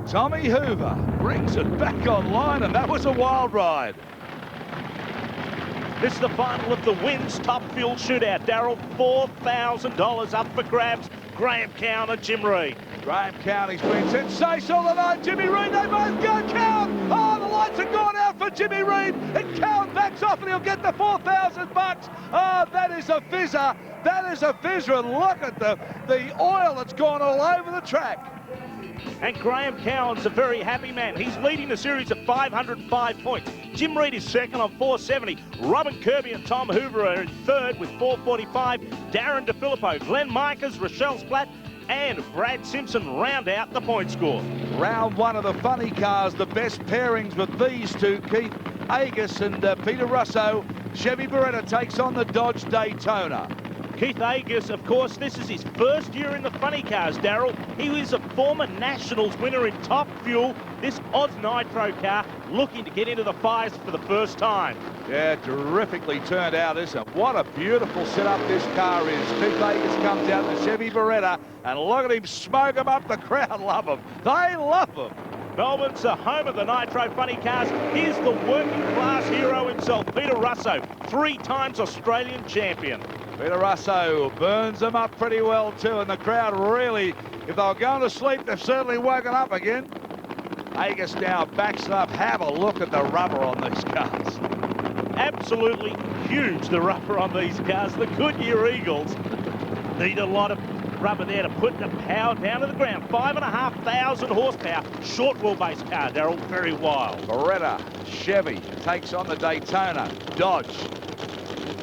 Tommy Hoover brings it back online, and that was a wild ride. This is the final of the Wins Top Fuel shootout. Darryl, $4,000 up for grabs. Graham Cowan and Jim Reed. Graham Cowan, he's been sensational tonight. Jimmy Reed, they both go. Cowan, oh, the lights have gone out for Jimmy Reed. And Cowan backs off and he'll get the $4,000. Oh, that is a fizzer. That is a fizzer. And look at the oil that's gone all over the track. And Graham Cowan's a very happy man. He's leading the series at 505 points. Jim Reed is second on 470. Robin Kirby and Tom Hoover are in third with 445. Darren DeFilippo, Glenn Micas, Rochelle Splatt, and Brad Simpson round out the point score. Round one of the funny cars, the best pairings with these two, Keith Agus and Peter Russo. Chevy Beretta takes on the Dodge Daytona. Keith Agus, of course, this is his first year in the funny cars, Darryl. He was a former Nationals winner in Top Fuel. This Oz Nitro car looking to get into the fires for the first time. Yeah, terrifically turned out, isn't it? What a beautiful setup this car is. Keith Agus comes out in the Chevy Beretta, and look at him smoke him up. The crowd love him. They love him. Melbourne's the home of the Nitro funny cars. Here's the working class hero himself, Peter Russo, 3 times Australian champion. Peter Russo burns them up pretty well too, and the crowd really, if they were going to sleep, they've certainly woken up again. Agus now backs it up. Have a look at the rubber on these cars. Absolutely huge, the rubber on these cars. The Goodyear Eagles need a lot of rubber there to put the power down to the ground. 5,500 horsepower, short wheelbase car, Darryl, very wild. Beretta, Chevy takes on the Daytona, Dodge.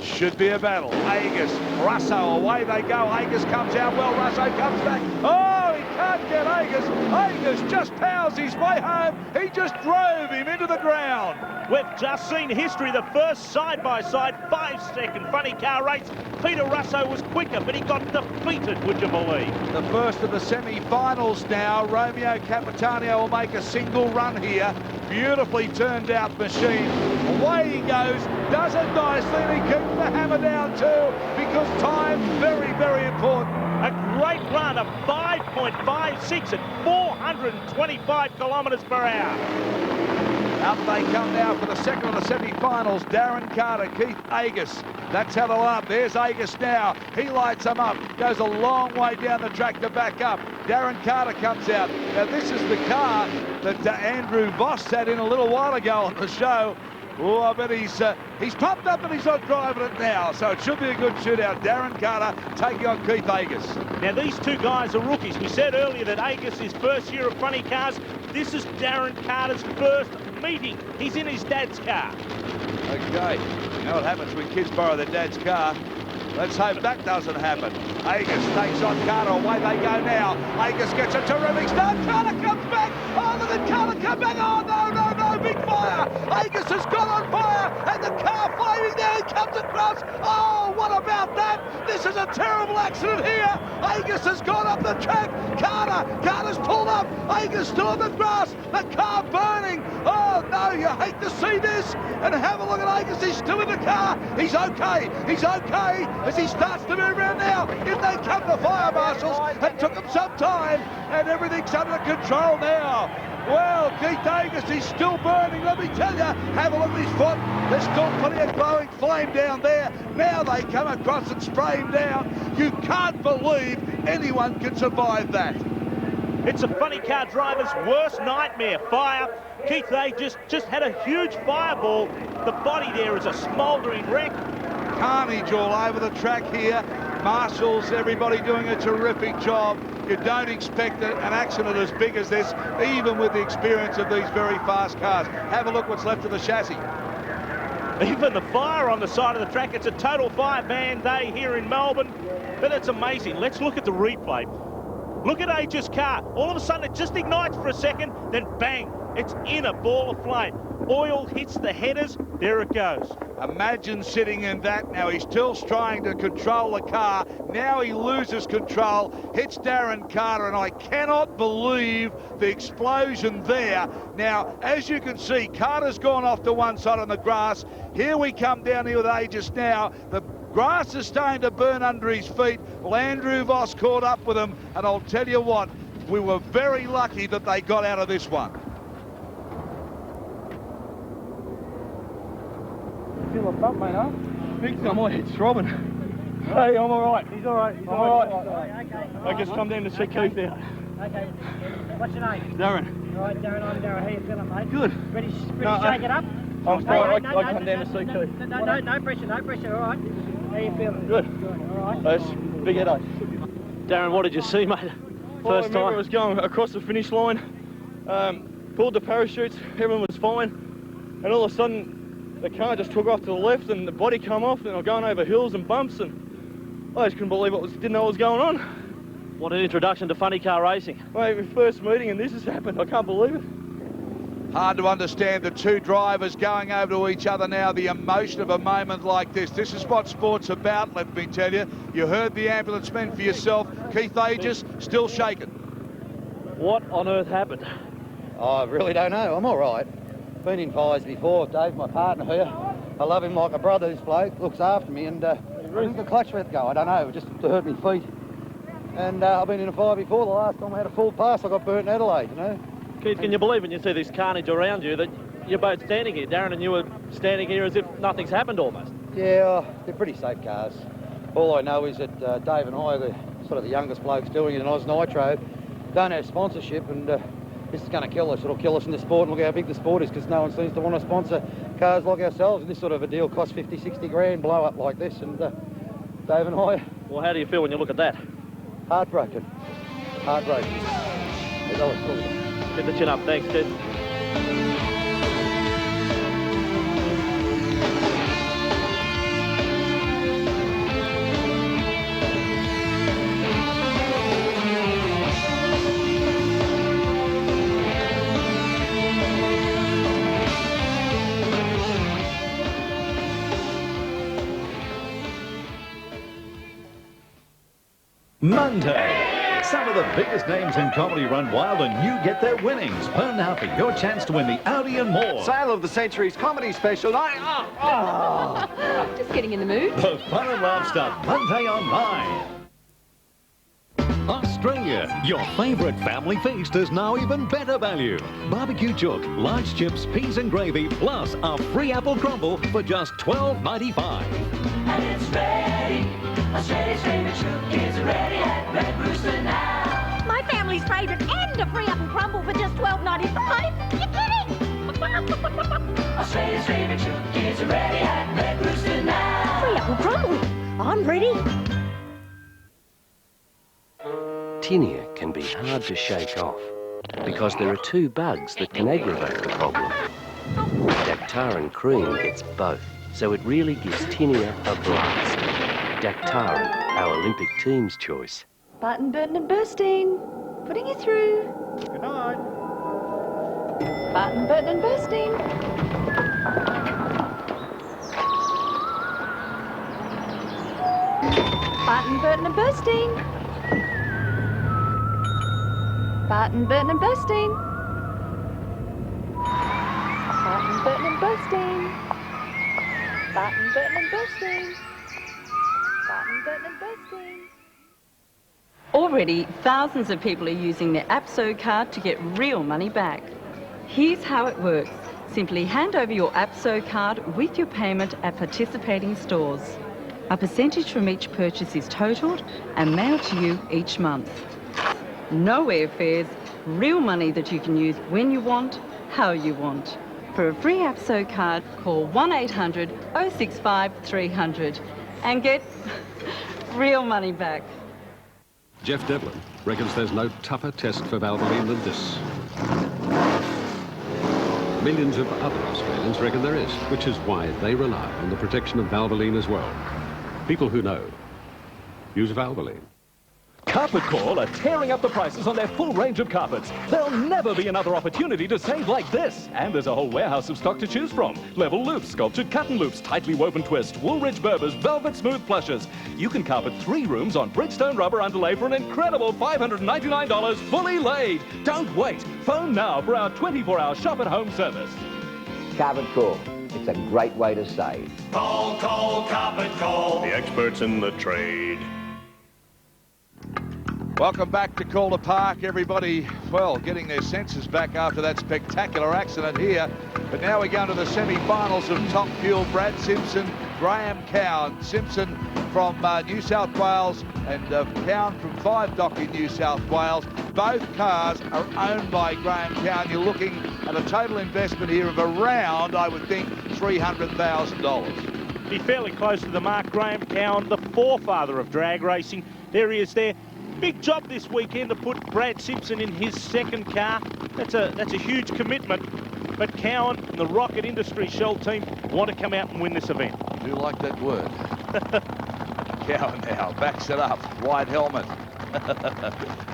Should be a battle. Agus, Russo, away they go. Agus comes out well. Russo comes back. Oh, he can't get Agus. Agus just powers his way home. He just drove him into the ground. We've just seen history. The first side-by-side 5-second funny car race. Peter Russo was quicker, but he got defeated, would you believe? The first of the semi-finals now. Romeo Capitanio will make a single run here. Beautifully turned out machine. Away he goes. does it nicely, and he keeps the hammer down too, because time's very, very important. A great run of 5.56 at 425 kilometres per hour. Up they come now for the second of the semi-finals. Darren Carter, Keith Agus. That's how they'll up. There's Agus now. He lights them up. Goes a long way down the track to back up. Darren Carter comes out. Now this is the car that Andrew Voss sat in a little while ago on the show. Oh, I bet he's pumped up and he's not driving it now. So it should be a good shootout. Darren Carter taking on Keith Agus. Now these two guys are rookies. We said earlier that Agus is first year of funny cars. This is Darren Carter's first meeting. He's in his dad's car. Okay, you know what happens when kids borrow their dad's car. Let's hope that doesn't happen. Agus takes on Carter. Away they go now. Agus gets a terrific start. Carter comes back. Oh, look at Carter come back. Oh, no, no, no. Big fire. Agus has got on fire. And the car flaming there. He comes across. Oh, what about that? This is a terrible accident here. Agus has gone up the track. Carter's pulled up. Agus still on the grass. The car burning. Oh, no, you hate to see this. And have a look at Agus. He's still in the car. He's okay. He's okay. As he starts to move around now, in they come the fire marshals. It took them some time, and everything's under control now. Well, Keith Agus, he's still burning, let me tell you. Have a look at his foot. There's still plenty of glowing flame down there. Now they come across and spray him down. You can't believe anyone can survive that. It's a funny car driver's worst nightmare. Fire. Keith Agus just had a huge fireball. The body there is a smouldering wreck. Carnage all over the track here. Marshals, everybody doing a terrific job. You don't expect an accident as big as this, even with the experience of these very fast cars. Have a look what's left of the chassis. Even the fire on the side of the track. It's a total fire ban day here in Melbourne. But it's amazing. Let's look at the replay. Look at Agus' car. All of a sudden it just ignites for a second, then bang, it's in a ball of flame. Oil hits the headers, there it goes. Imagine sitting in that. Now he's still trying to control the car. Now he loses control, hits Darren Carter, and I cannot believe the explosion there. Now, as you can see, Carter's gone off to one side on the grass. Here we come down here with Agus now. The grass is starting to burn under his feet. Well, Andrew Voss caught up with him, and I'll tell you what, we were very lucky that they got out of this one. Feel a bump, mate, huh? Big time, my head's throbbing. Hey, I'm all right. He's all right. He's all right. Okay. I just come down to see Keith now. Okay. What's your name? Darren. All right, Darren, I'm Darren. How you feeling, mate? Good. Ready to shake it up? I'm fine. I come down to see Keith. No pressure, all right. How you feeling? Good. All right. That's big headache. Darren, what did you see, mate? Well, I First remember time? I was going across the finish line, pulled the parachutes, everyone was fine, and all of a sudden the car just took off to the left and the body come off, and I'm going over hills and bumps, and I just couldn't believe didn't know what was going on. What an introduction to funny car racing. Mate, my first meeting and this has happened, I can't believe it. Hard to understand the two drivers going over to each other now, the emotion of a moment like this. This is what sport's about, let me tell you. You heard the ambulance men for yourself. Keith Agus still shaking. What on earth happened? I really don't know. I'm all right. Been in fires before. Dave, my partner here. I love him like a brother, this bloke. Looks after me, and I think the clutch let go. I don't know. It just hurt me feet. And I've been in a fire before. The last time I had a full pass, I got burnt in Adelaide, you know. Keith, can you believe when you see this carnage around you that you're both standing here? Darren and you were standing here as if nothing's happened almost. Yeah, they're pretty safe cars. All I know is that Dave and I are the sort of the youngest blokes doing it in Oz Nitro. Don't have sponsorship, and this is going to kill us. It'll kill us in the sport, and look how big the sport is, because no one seems to want to sponsor cars like ourselves, and this sort of a deal costs 50, 60 grand, blow up like this, and Dave and I... Well, how do you feel when you look at that? Heartbroken. Heartbroken. That's all it's called. Get the chin up, thanks, Ted. Monday, Some of the biggest names in comedy run wild and you get their winnings. Phone now for your chance to win the Audi and more. Sale of the Century's comedy special. Just getting in the mood. The Fun and Laugh start Monday on 9. Australia, your favourite family feast is now even better value. Barbecue chook, large chips, peas and gravy, plus a free apple crumble for just $12.95. And it's ready. Australia's favourite chook is ready at Red Rooster now. My family's favourite and a free apple crumble for just $12.95. You kidding? Australia's favourite chook is ready at Red Rooster now. Free apple crumble. I'm ready. Tinea can be hard to shake off because there are two bugs that can aggravate the problem. Dactarin cream gets both, so it really gives tinea a blast. Dactarin, our Olympic team's choice. Barton, Burton and Burstein. Putting you through. Good night. Barton, Burton and Burstein. Barton, Burton and Burstein. Barton, Burton and Burstein. Barton, Burton and Burstein. Barton, Burton and Burstein. Barton, Burton and Burstein. Already, thousands of people are using their APSO card to get real money back. Here's how it works. Simply hand over your APSO card with your payment at participating stores. A percentage from each purchase is totalled and mailed to you each month. No airfares, real money that you can use when you want, how you want. For a free APSO card, call 1800 065 300 and get real money back. Jeff Devlin reckons there's no tougher test for Valvoline than this. Millions of other Australians reckon there is, which is why they rely on the protection of Valvoline as well. People who know use Valvoline. Carpet Call are tearing up the prices on their full range of carpets. There'll never be another opportunity to save like this. And there's a whole warehouse of stock to choose from. Level loops, sculptured cut-and loops, tightly woven twist, Woolridge Berbers, velvet smooth plushes. You can carpet 3 rooms on Bridgestone rubber underlay for an incredible $599 fully laid. Don't wait. Phone now for our 24-hour shop-at-home service. Carpet Call. It's a great way to save. Call Carpet Call. The experts in the trade. Welcome back to Calder Park, everybody. Well, getting their senses back after that spectacular accident here. But now we're going to the semi-finals of Top Fuel. Brad Simpson, Graham Cowan. Simpson from New South Wales and Cowan from 5 Dock in New South Wales. Both cars are owned by Graham Cowan. You're looking at a total investment here of around, I would think, $300,000. Be fairly close to the mark. Graham Cowan, the forefather of drag racing. There he is there. Big job this weekend to put Brad Simpson in his second car. That's a huge commitment. But Cowan and the Rocket Industries Shell team want to come out and win this event. I do like that word. Cowan now backs it up. White helmet.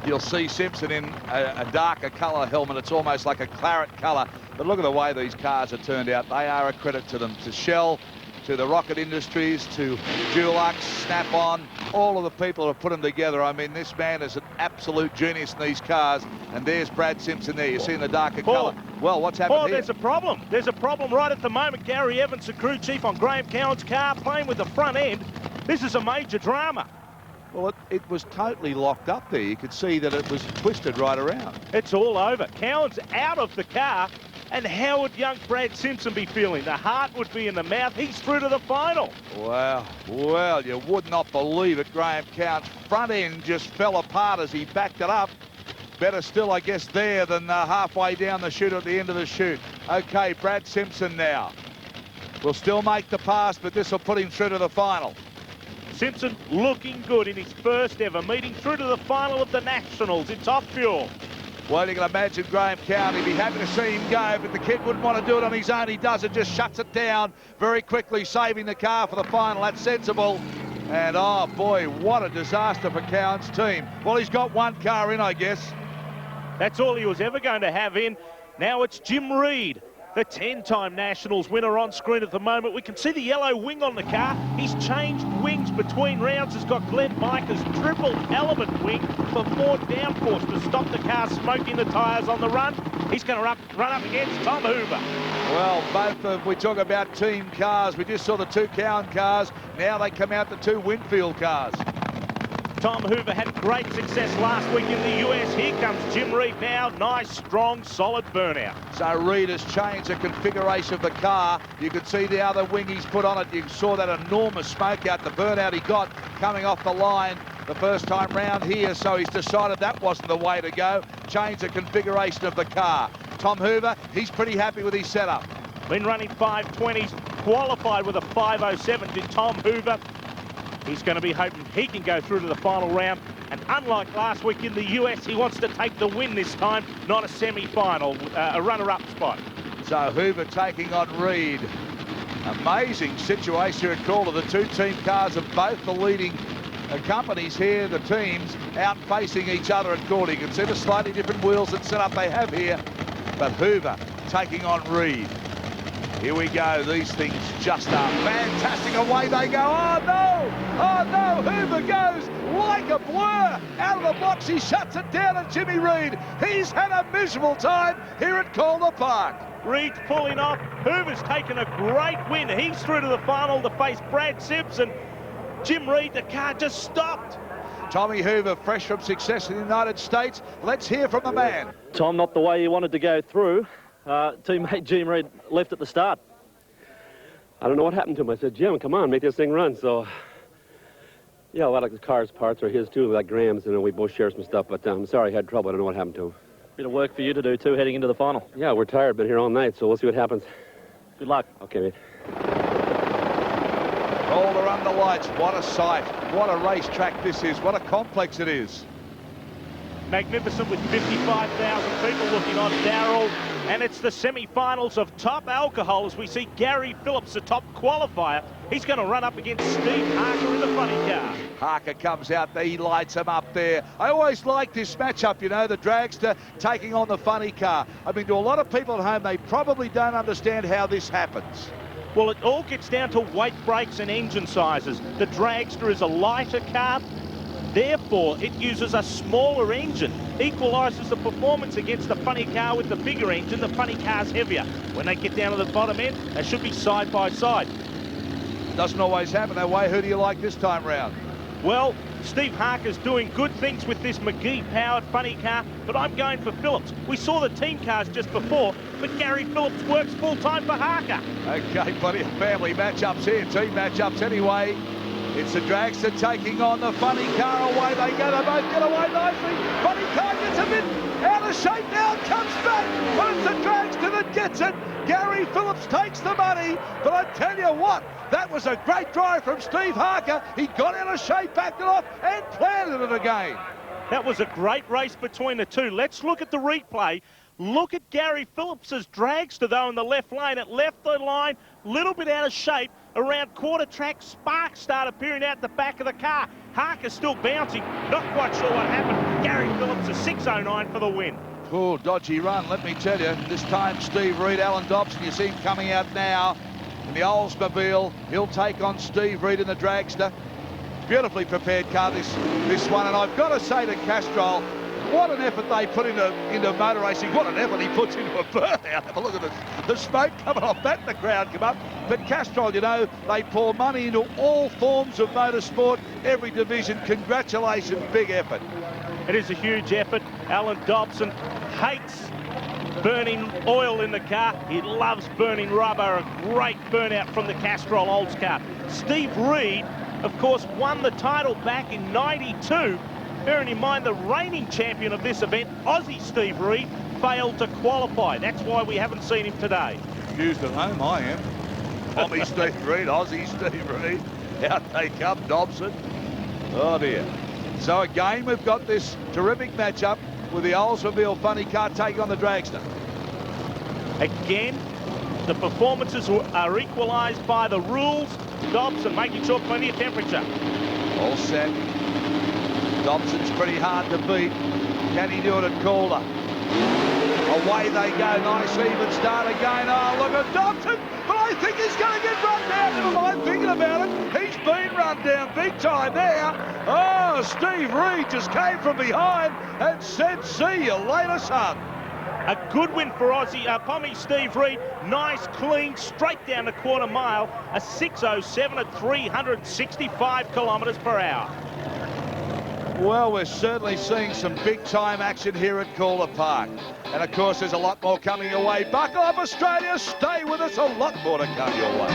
You'll see Simpson in a darker colour helmet. It's almost like a claret colour. But look at the way these cars have turned out. They are a credit to them, to Shell, to the Rocket Industries, to Dulux, Snap-on, all of the people who have put them together. I mean, this man is an absolute genius in these cars. And there's Brad Simpson there. You see in the darker colour. Well, what's happened here? There's a problem. There's a problem right at the moment. Gary Evans, the crew chief on Graham Cowan's car, playing with the front end. This is a major drama. Well, it was totally locked up there. You could see that it was twisted right around. It's all over. Cowan's out of the car. And how would young Brad Simpson be feeling? The heart would be in the mouth. He's through to the final. Wow. Well, you would not believe it. Graham Cowan's front end just fell apart as he backed it up. Better still, I guess, there than halfway down the chute at the end of the chute. Okay, Brad Simpson now will still make the pass, but this will put him through to the final. Simpson looking good in his first ever meeting through to the final of the Nationals in Top Fuel. Well, you can imagine Graham Cowan, he'd be happy to see him go, but the kid wouldn't want to do it on his own. He does it, just shuts it down very quickly, saving the car for the final. That's sensible. And, oh, boy, what a disaster for Cowan's team. Well, he's got one car in, I guess. That's all he was ever going to have in. Now it's Jim Reed The 10-time Nationals winner on screen at the moment. We can see the yellow wing on the car. He's changed wings between rounds. Has got Glenn Micah's triple element wing for more downforce to stop the car smoking the tyres on the run. He's going to run up against Tom Hoover. Well, both of, we talk about team cars. We just saw the 2 Cowan cars. Now they come out the 2 Winfield cars. Tom Hoover had great success last week in the US. Here comes Jim Reed now. Nice, strong, solid burnout. So Reed has changed the configuration of the car. You can see the other wing he's put on it. You saw that enormous smoke out, the burnout he got coming off the line the first time round here. So he's decided that wasn't the way to go. Change the configuration of the car. Tom Hoover, he's pretty happy with his setup. Been running 520s, qualified with a 5:07 to Tom Hoover. He's going to be hoping he can go through to the final round. And unlike last week in the US, he wants to take the win this time, not a semi-final, a runner-up spot. So Hoover taking on Reed. Amazing situation at Calder. The 2 team cars of both the leading companies here, the teams, out facing each other at Calder. You can see the slightly different wheels and setup they have here. But Hoover taking on Reed. Here we go, these things just are fantastic. Away they go. Oh no! Oh no! Hoover goes like a blur out of the box. He shuts it down, and Jimmy Reed, he's had a miserable time here at Calder Park. Reed's pulling off. Hoover's taken a great win. He's through to the final to face Brad Simpson. Jim Reed, the car just stopped. Tommy Hoover, fresh from success in the United States. Let's hear from the man. Tom, not the way you wanted to go through. Teammate Jim Reed left at the start. I don't know what happened to him. I said, Jim, come on, make this thing run. So, yeah, a lot of the car's parts are his too, like Graham's, and we both share some stuff. But I'm sorry he had trouble. I don't know what happened to him. Bit of work for you to do too, heading into the final. Yeah, we're tired. Been here all night, so we'll see what happens. Good luck. Okay, mate. Calder under lights. What a sight. What a racetrack this is. What a complex it is. Magnificent with 55,000 people looking on Darrell. And it's the semi-finals of top alcohol as we see Gary Phillips, the top qualifier. He's going to run up against Steve Harker in the funny car. Harker comes out there, he lights him up there. I always like this matchup, you know, the dragster taking on the funny car. I mean, to a lot of people at home, they probably don't understand how this happens. Well, it all gets down to weight brakes and engine sizes. The dragster is a lighter car. Therefore, it uses a smaller engine, equalises the performance against the funny car with the bigger engine. The funny car's heavier. When they get down to the bottom end, they should be side by side. Doesn't always happen that way. Who do you like this time round? Well, Steve Harker's doing good things with this McGee-powered funny car, but I'm going for Phillips. We saw the team cars just before, but Gary Phillips works full-time for Harker. Okay, plenty of family matchups here, team matchups anyway. It's the dragster taking on the funny car. Away they go. They both get away nicely. Funny car gets a bit out of shape now. Comes back. But it's the dragster that gets it. Gary Phillips takes the money. But I tell you what, that was a great drive from Steve Harker. He got out of shape, backed it off, and planted it again. That was a great race between the two. Let's look at the replay. Look at Gary Phillips's dragster, though, in the left lane. It left the line a little bit out of shape. Around quarter track, sparks start appearing out the back of the car. Harker's still bouncing. Not quite sure what happened. Gary Phillips, a 6:09 for the win. Oh, dodgy run, let me tell you. This time, Steve Reed, Alan Dobson, you see him coming out now in the Oldsmobile. He'll take on Steve Reed in the dragster. Beautifully prepared car, this one. And I've got to say to Castrol, what an effort they put into motor racing. What an effort he puts into a burnout. Have a look at the smoke coming off that, the crowd come up. But Castrol, you know, they pour money into all forms of motorsport, every division. Congratulations, big effort. It is a huge effort. Alan Dobson hates burning oil in the car. He loves burning rubber. A great burnout from the Castrol Olds car. Steve Reed, of course, won the title back in '92. Bearing in mind the reigning champion of this event, Aussie Steve Reed, failed to qualify. That's why we haven't seen him today. Confused at home, I am. Aussie Steve Reed, Aussie Steve Reed. Out they come, Dobson. Oh dear. So again, we've got this terrific matchup with the Oldsmobile funny car taking on the dragster. Again, the performances are equalised by the rules. Dobson making sure plenty of temperature. All set. Dobson's pretty hard to beat. Can he do it at Calder? Away they go. Nice even start again. Oh, look at Dobson. But I think he's going to get run down. Never mind thinking about it. He's been run down big time now. Oh, Steve Reed just came from behind and said, see you later, son. A good win for Pommy Steve Reed. Nice, clean, straight down the quarter mile. A 6:07 at 365 kilometres per hour. Well, we're certainly seeing some big-time action here at Calder Park. And, of course, there's a lot more coming your way. Buck off, Australia. Stay with us. A lot more to come your way.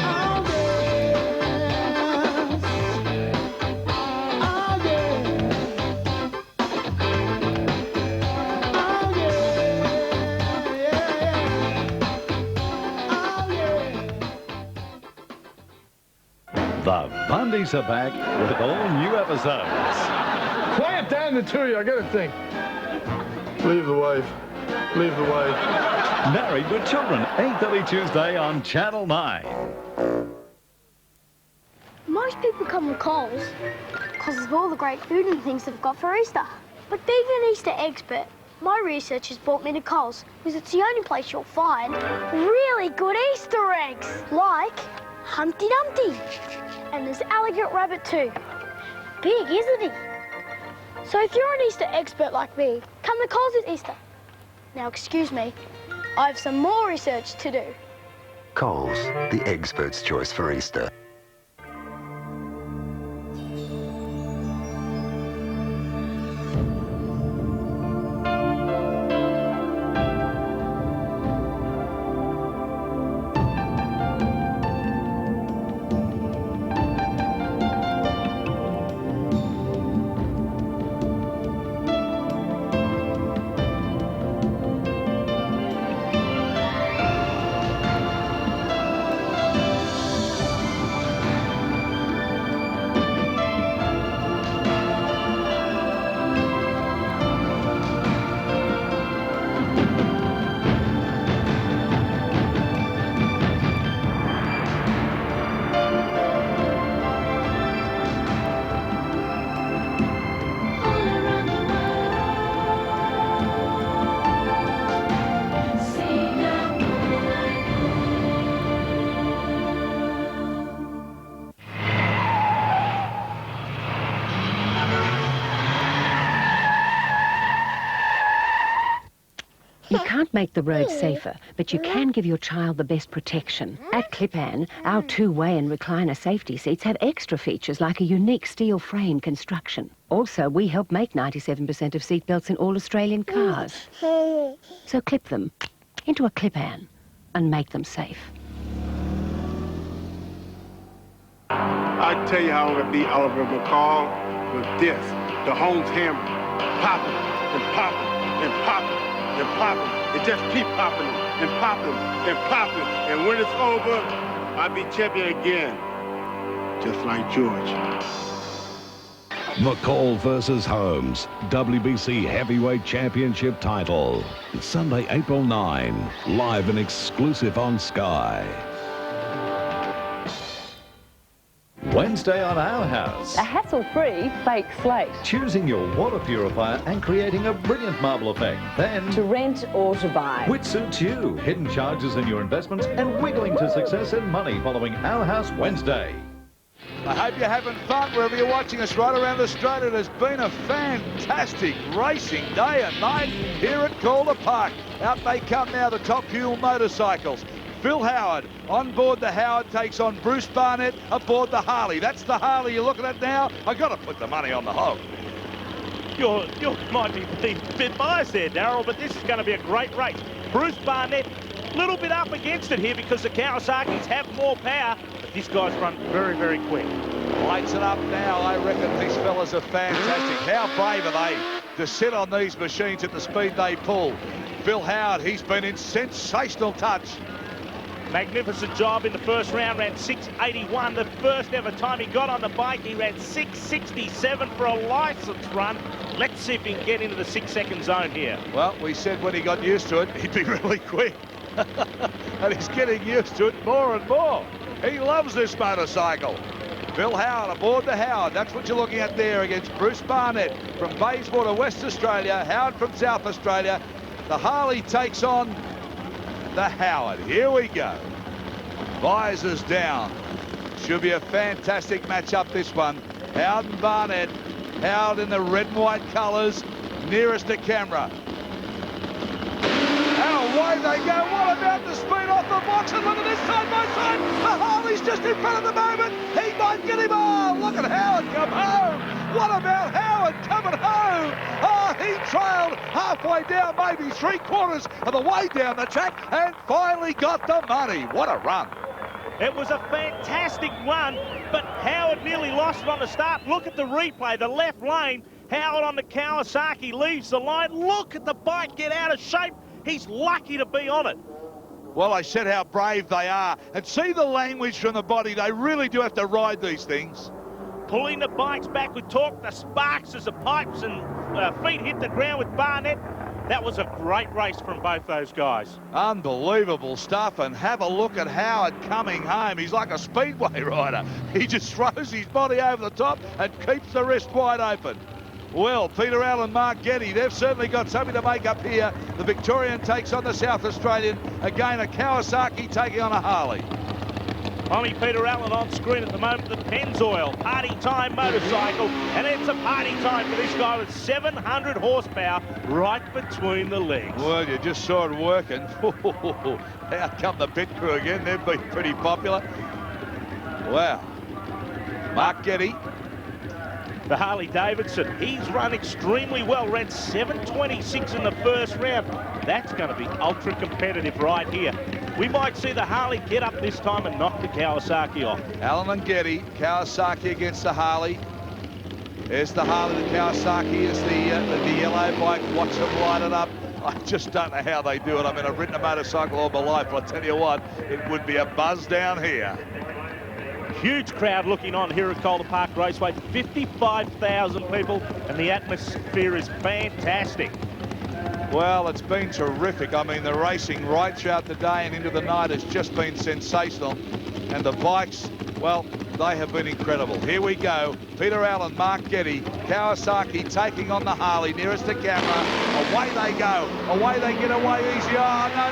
The Bundys are back with all new episodes. Quiet down, the two of you, I gotta think. Leave the wife. Leave the wife. Married with Children, 8:30 Tuesday on Channel 9. Most people come to Coles because of all the great food and things they've got for Easter. But being an Easter expert, my research has brought me to Coles because it's the only place you'll find really good Easter eggs, like Humpty Dumpty. And there's Elegant Rabbit too. Big, isn't he? So if you're an Easter expert like me, come to Coles at Easter. Now, excuse me, I have some more research to do. Coles, the expert's choice for Easter. You can't make the road safer, but you can give your child the best protection. At Clip-An, our two-way and recliner safety seats have extra features like a unique steel frame construction. Also, we help make 97% of seatbelts in all Australian cars. So clip them into a Clip-An and make them safe. I tell you how I'm gonna beat Oliver McCall with this, the Holmes hammer, popping and popping and popping and popping. It just keep popping and popping and popping. And when it's over, I'll be champion again, just like George. McCall versus Holmes, WBC Heavyweight Championship title. Sunday, April 9, live and exclusive on Sky. Wednesday on Our House. A hassle-free fake slate. Choosing your water purifier and creating a brilliant marble effect. Then To rent or to buy. which suits you. Hidden charges in your investments and wiggling to success in money following Our House Wednesday. I hope you're having fun wherever you're watching us right around Australia. It has been a fantastic racing day and night here at Calder Park. Out they come now, the Top Fuel motorcycles. Phil Howard on board the Howard takes on Bruce Barnett aboard the Harley. That's the Harley you're looking at now. I've got to put the money on the hog. You might be a bit biased there, Darryl, but this is going to be a great race. Bruce Barnett, a little bit up against it here because the Kawasaki's have more power, but this guy's run very, very quick. Lights it up now. I reckon these fellas are fantastic. How brave are they to sit on these machines at the speed they pull? Phil Howard, he's been in sensational touch. Magnificent job in the first round, ran 6:81. The first ever time he got on the bike, he ran 6:67 for a licence run. Let's see if he can get into the 6-second zone here. Well, we said when he got used to it, he'd be really quick. And he's getting used to it more and more. He loves this motorcycle. Phil Howard aboard the Howard. That's what you're looking at there against Bruce Barnett from Bayswater, West Australia. Howard from South Australia. The Harley takes on the Howard. Here we go. Visors down. Should be a fantastic matchup, this one. Howard and Barnett. Howard in the red and white colours, nearest to camera. And away they go. What about the speed off the box? And look at this side by side. The Harley's just in front of the moment. He might get him. Oh, look at Howard come home. What about Howard coming home? Oh, he trailed halfway down, maybe 3/4 of the way down the track, and finally got the money. What a run. It was a fantastic run, but Howard nearly lost it on the start. Look at the replay, the left lane. Howard on the Kawasaki leaves the line. Look at the bike get out of shape. He's lucky to be on it. Well, I said how brave they are. And see the language from the body. They really do have to ride these things. Pulling the bikes back with torque, the sparks as the pipes and feet hit the ground with Barnett. That was a great race from both those guys. Unbelievable stuff, and have a look at Howard coming home. He's like a speedway rider. He just throws his body over the top and keeps the rest wide open. Well, Peter Allen, Mark Getty, they've certainly got something to make up here. The Victorian takes on the South Australian. Again, a Kawasaki taking on a Harley. Only Peter Allen on screen at the moment, the Pennzoil Party Time motorcycle, and it's a party time for this guy with 700 horsepower right between the legs. Well, you just saw it working. Out come the pit crew again. They've been pretty popular. Wow. Mark Getty. The Harley Davidson, he's run extremely well, ran 7:26 in the first round. That's going to be ultra competitive right here. We might see the Harley get up this time and knock the Kawasaki off. Allen and Getty, Kawasaki against the Harley. There's the Harley, the Kawasaki is the yellow bike. Watch them light it up. I just don't know how they do it. I mean, I've ridden a motorcycle all my life, but I'll tell you what, it would be a buzz down here. Huge crowd looking on here at Calder Park Raceway. 55,000 people, and the atmosphere is fantastic. Well, it's been terrific. I mean, the racing right throughout the day and into the night has just been sensational. And the bikes, well, they have been incredible. Here we go. Peter Allen, Mark Getty, Kawasaki taking on the Harley, nearest to camera. Away they go. Away they get away easy. Oh, no.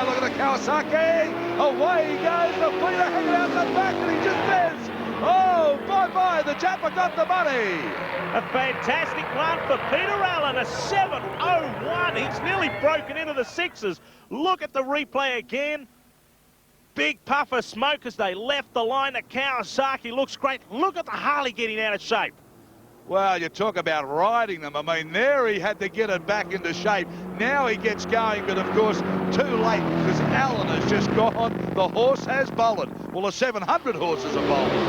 Look at the Kawasaki. Away he goes. The feet are hanging out the back, and he just says, oh, bye-bye. The Japper got the money. A fantastic run for Peter Allen, a 7:01. He's nearly broken into the sixes. Look at the replay again. Big puff of smoke as they left the line. The Kawasaki looks great. Look at the Harley getting out of shape. Well, you talk about riding them. I mean, there he had to get it back into shape. Now he gets going, but of course, too late because Allen has just gone. The horse has bolted. Well, the 700 horses are bolted.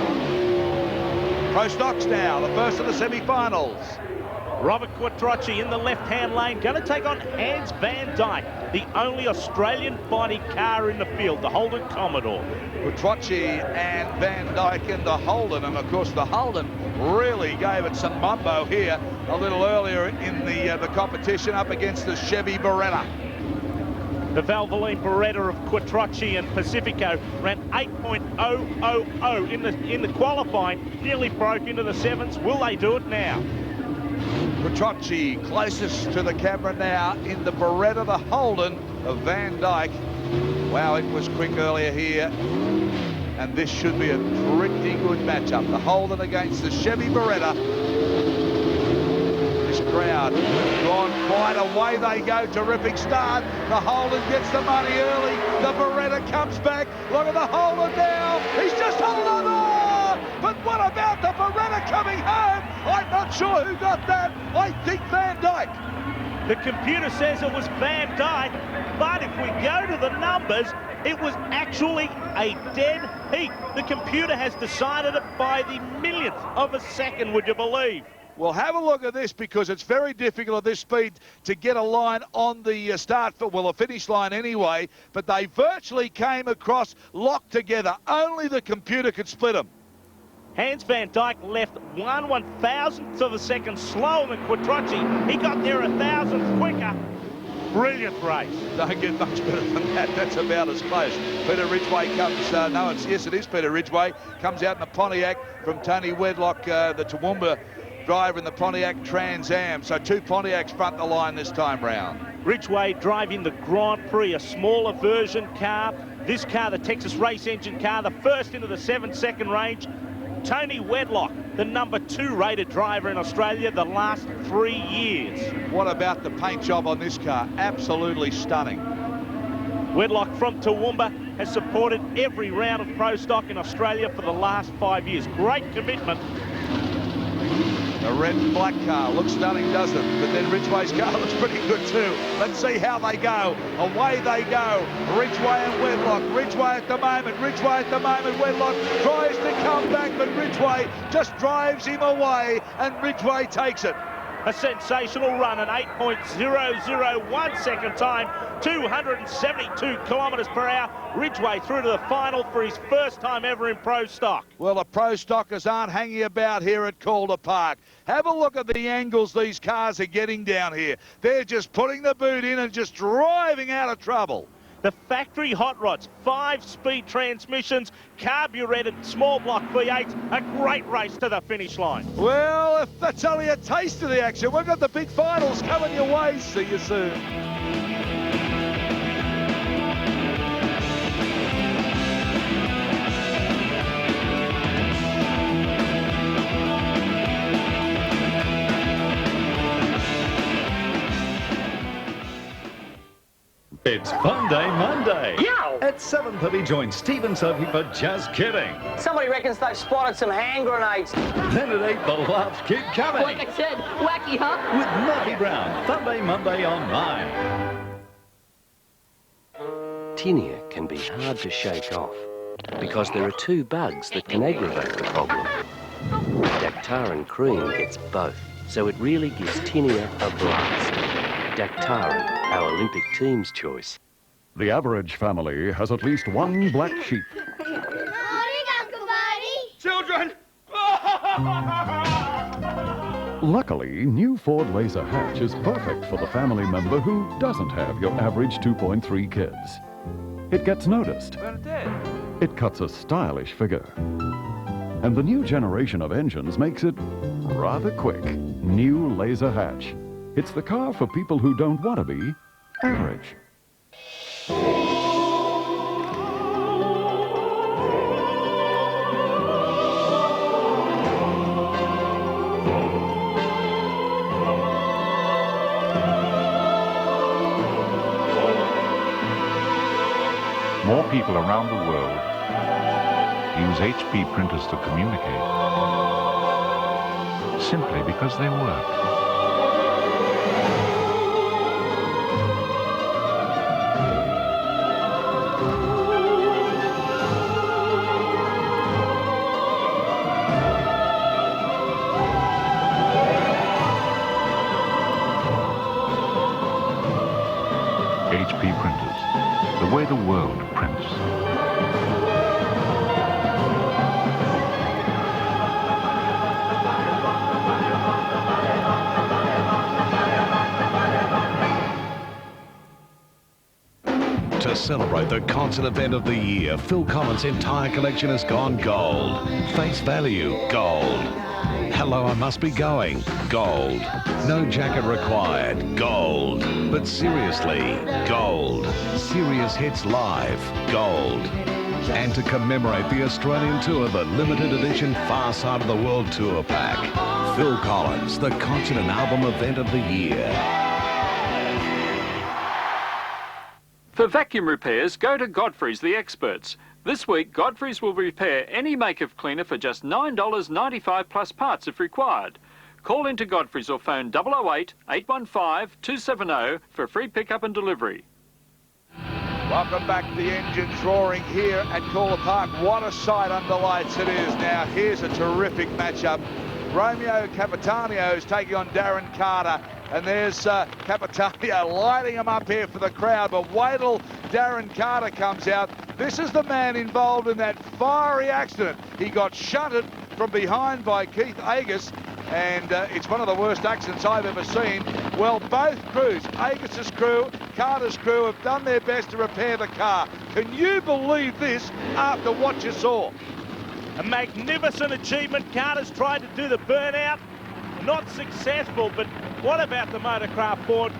Pro Stocks now, the first of the semi-finals. Robert Quattrocchi in the left-hand lane, going to take on Hans van Dyke, the only Australian body car in the field, the Holden Commodore. Quattrocchi and Van Dyke in the Holden, and of course the Holden really gave it some mumbo here a little earlier in the competition up against the Chevy Beretta. The Valvoline Beretta of Quattrocchi and Pacifico ran 8.000 in the qualifying, nearly broke into the sevens. Will they do it now? Quattrocchi closest to the camera now in the Beretta, the Holden of Van Dyke. Wow, it was quick earlier here, and this should be a pretty good matchup. The Holden against the Chevy Beretta. This crowd gone quite away they go. Terrific start. The Holden gets the money early. The Beretta comes back. Look at the Holden now. He's just holding on. But what about the Beretta coming home? I'm not sure who got that. I think Van Dyke. The computer says it was Van Dyke, but if we go to the numbers, it was actually a dead heat. The computer has decided it by the millionth of a second, would you believe? Well, have a look at this because it's very difficult at this speed to get a line on the start, well, a finish line anyway, but they virtually came across locked together. Only the computer could split them. Hans van Dyke left 1/1000th of a second slower than Quattrocchi. He got there 1,000th quicker. Brilliant race. Don't get much better than that. That's about as close. Peter Ridgway comes, yes, it is Peter Ridgway, comes out in the Pontiac from Tony Wedlock, the Toowoomba driver in the Pontiac Trans Am. So two Pontiacs front the line this time round. Ridgeway driving the Grand Prix, a smaller version car. This car, the Texas race engine car, the first into the 7-second range. Tony Wedlock, the number 2 rated driver in Australia the last 3 years. What about the paint job on this car? Absolutely stunning. Wedlock from Toowoomba has supported every round of Pro Stock in Australia for the last 5 years. Great commitment. The red and black car looks stunning, doesn't it? But then Ridgeway's car looks pretty good too. Let's see how they go. Away they go. Ridgeway and Wedlock. Ridgeway at the moment. Wedlock tries to come back, but Ridgeway just drives him away, and Ridgeway takes it. A sensational run, an 8.001 second time, 272 kilometres per hour. Ridgeway through to the final for his first time ever in Pro Stock. Well, the Pro Stockers aren't hanging about here at Calder Park. Have a look at the angles these cars are getting down here. They're just putting the boot in and just driving out of trouble. The factory hot rods, 5-speed transmissions, carburetted small block V8s, a great race to the finish line. Well, if that's only a taste of the action, we've got the big finals coming your way. See you soon. It's Fun Day Monday. At 7:30, join Steve and Sophie for Just Kidding. Somebody reckons they've spotted some hand grenades. Then at 8, the Laughs Keep Coming. Like I said, wacky, huh? With Murphy Brown. Fun Day Monday on 9. Tinea can be hard to shake off because there are 2 bugs that can aggravate the problem. Dactarin cream gets both, so it really gives tinea a blast. Dactarin, our Olympic team's choice. The average family has at least one black sheep. Children! Luckily, new Ford Laser Hatch is perfect for the family member who doesn't have your average 2.3 kids. It gets noticed. It cuts a stylish figure. And the new generation of engines makes it rather quick. New Laser Hatch. It's the car for people who don't want to be average. More people around the world use HP printers to communicate simply because they work. HP printers, the way the world prints. To celebrate the concert event of the year, Phil Collins' entire collection has gone gold. Face value, gold. Hello, I must be going, gold. No jacket required, gold. But seriously, gold. Serious Hits Live, gold. And to commemorate the Australian tour, the limited edition Far Side of the World Tour Pack. Phil Collins, the concert and album event of the year. For vacuum repairs, go to Godfrey's The Experts. This week, Godfrey's will repair any make of cleaner for just $9.95 plus parts if required. Call into Godfrey's or phone 008 815 270 for free pickup and delivery. Welcome back to the engines roaring here at Calder Park. What a sight under lights it is. Now, here's a terrific matchup. Romeo Capitanio is taking on Darren Carter. And there's Capitanio lighting him up here for the crowd. But wait till Darren Carter comes out. This is the man involved in that fiery accident. He got shunted from behind by Keith Agus. And it's one of the worst accidents I've ever seen. Well, both crews, Agus's crew, Carter's crew, have done their best to repair the car. Can you believe this after what you saw? A magnificent achievement. Carter's tried to do the burnout. Not successful, but what about the Motorcraft Ford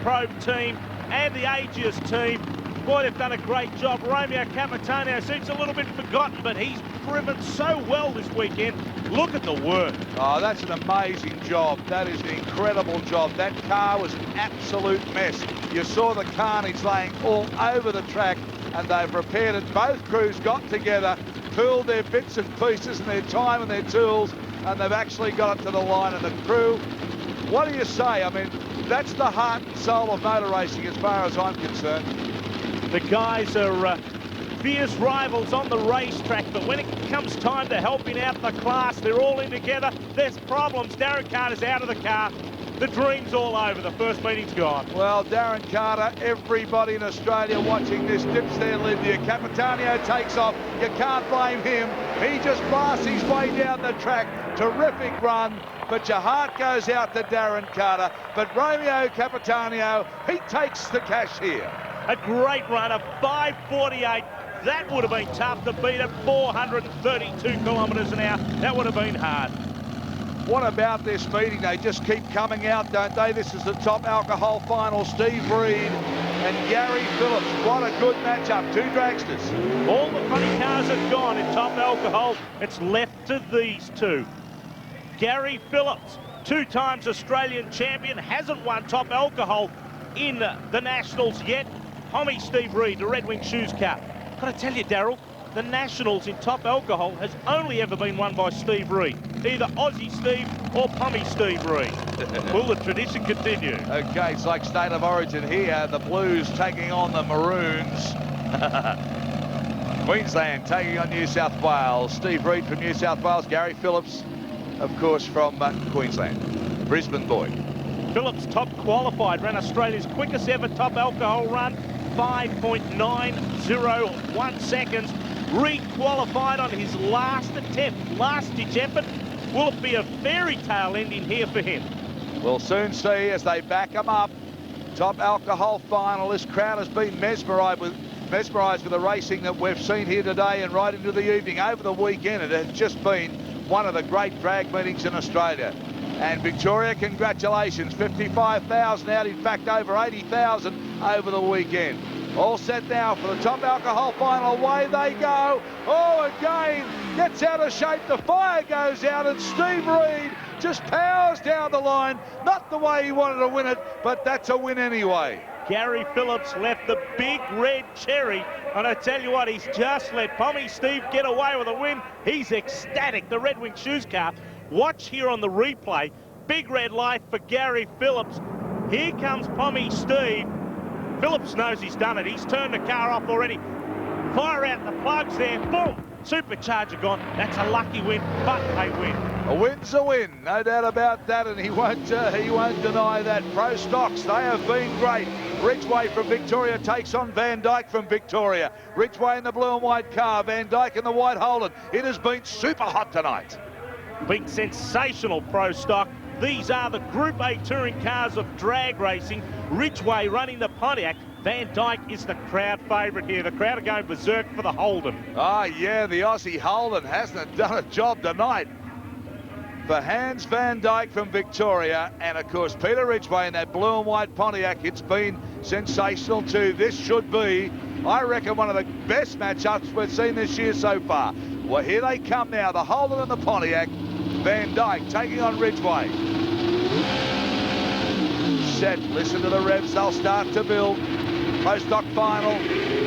Probe team and the Aegis team. Boy, they've done a great job. Romeo Capitanio seems a little bit forgotten, but he's driven so well this weekend. Look at the work. Oh, that's an amazing job. That is an incredible job. That car was an absolute mess. You saw the carnage laying all over the track, and they've repaired it. Both crews got together, pooled their bits and pieces and their time and their tools, and they've actually got it to the line. And the crew, what do you say? I mean, that's the heart and soul of motor racing as far as I'm concerned. The guys are fierce rivals on the racetrack, but when it comes time to helping out the class, they're all in together. There's problems. Darren Carter's out of the car. The dream's all over. The first meeting's gone. Well, Darren Carter, everybody in Australia watching this dips their lid here. Capitanio takes off. You can't blame him. He just blasts his way down the track. Terrific run, but your heart goes out to Darren Carter. But Romeo Capitanio, he takes the cash here. A great run, a 5:48. That would have been tough to beat at 432 kilometres an hour. That would have been hard. What about this meeting? They just keep coming out, don't they? This is the top alcohol final. Steve Reed and Gary Phillips. What a good matchup. Two dragsters. All the funny cars have gone in top alcohol. It's left to these two. Gary Phillips, 2 times Australian champion, hasn't won top alcohol in the Nationals yet. Pommy Steve Reed, the Red Wing Shoes Cup. Got to tell you, Daryl, the Nationals in top alcohol has only ever been won by Steve Reed. Either Aussie Steve or Pommy Steve Reed. Will the tradition continue? Okay, it's like State of Origin here. The Blues taking on the Maroons. Queensland taking on New South Wales. Steve Reed from New South Wales. Gary Phillips, of course, from Queensland. Brisbane boy. Phillips top qualified, ran Australia's quickest ever top alcohol run, 5.901 seconds. Re-qualified on his last attempt, last-ditch effort. Will it be a fairy tale ending here for him? We'll soon see as they back him up. Top alcohol final. This crowd has been mesmerised with the racing that we've seen here today and right into the evening. Over the weekend, it has just been one of the great drag meetings in Australia. And Victoria, congratulations, 55,000 out, in fact over 80,000 over the weekend. All set now for the top alcohol final. Away they go. Oh, again, gets out of shape. The fire goes out and Steve Reed just powers down the line. Not the way he wanted to win it, but that's a win anyway. Gary Phillips left the big red cherry, and I tell you what, he's just let Pommy Steve get away with a win. He's ecstatic, the Red Wing Shoes car. Watch here on the replay. Big red light for Gary Phillips. Here comes Pommy Steve. Phillips knows he's done it. He's turned the car off already. Fire out the plugs there. Boom. Supercharger gone. That's a lucky win, but a win. A win's a win, no doubt about that, and he won't deny that. Pro Stocks, they have been great. Ridgway from Victoria takes on Van Dyke from Victoria. Ridgway in the blue and white car, Van Dyke in the white Holden. It has been super hot tonight. Been sensational, Pro Stock. These are the Group A touring cars of drag racing. Ridgway running the Pontiac. Van Dyke is the crowd favourite here. The crowd are going berserk for the Holden. Ah, yeah, the Aussie Holden hasn't done a job tonight. For Hans Van Dyke from Victoria, and of course Peter Ridgway in that blue and white Pontiac. It's been sensational too. This should be, I reckon, one of the best matchups we've seen this year so far. Well, here they come now, the Holden and the Pontiac. Van Dyke taking on Ridgway. Set, listen to the revs, they'll start to build. Pro Stock final.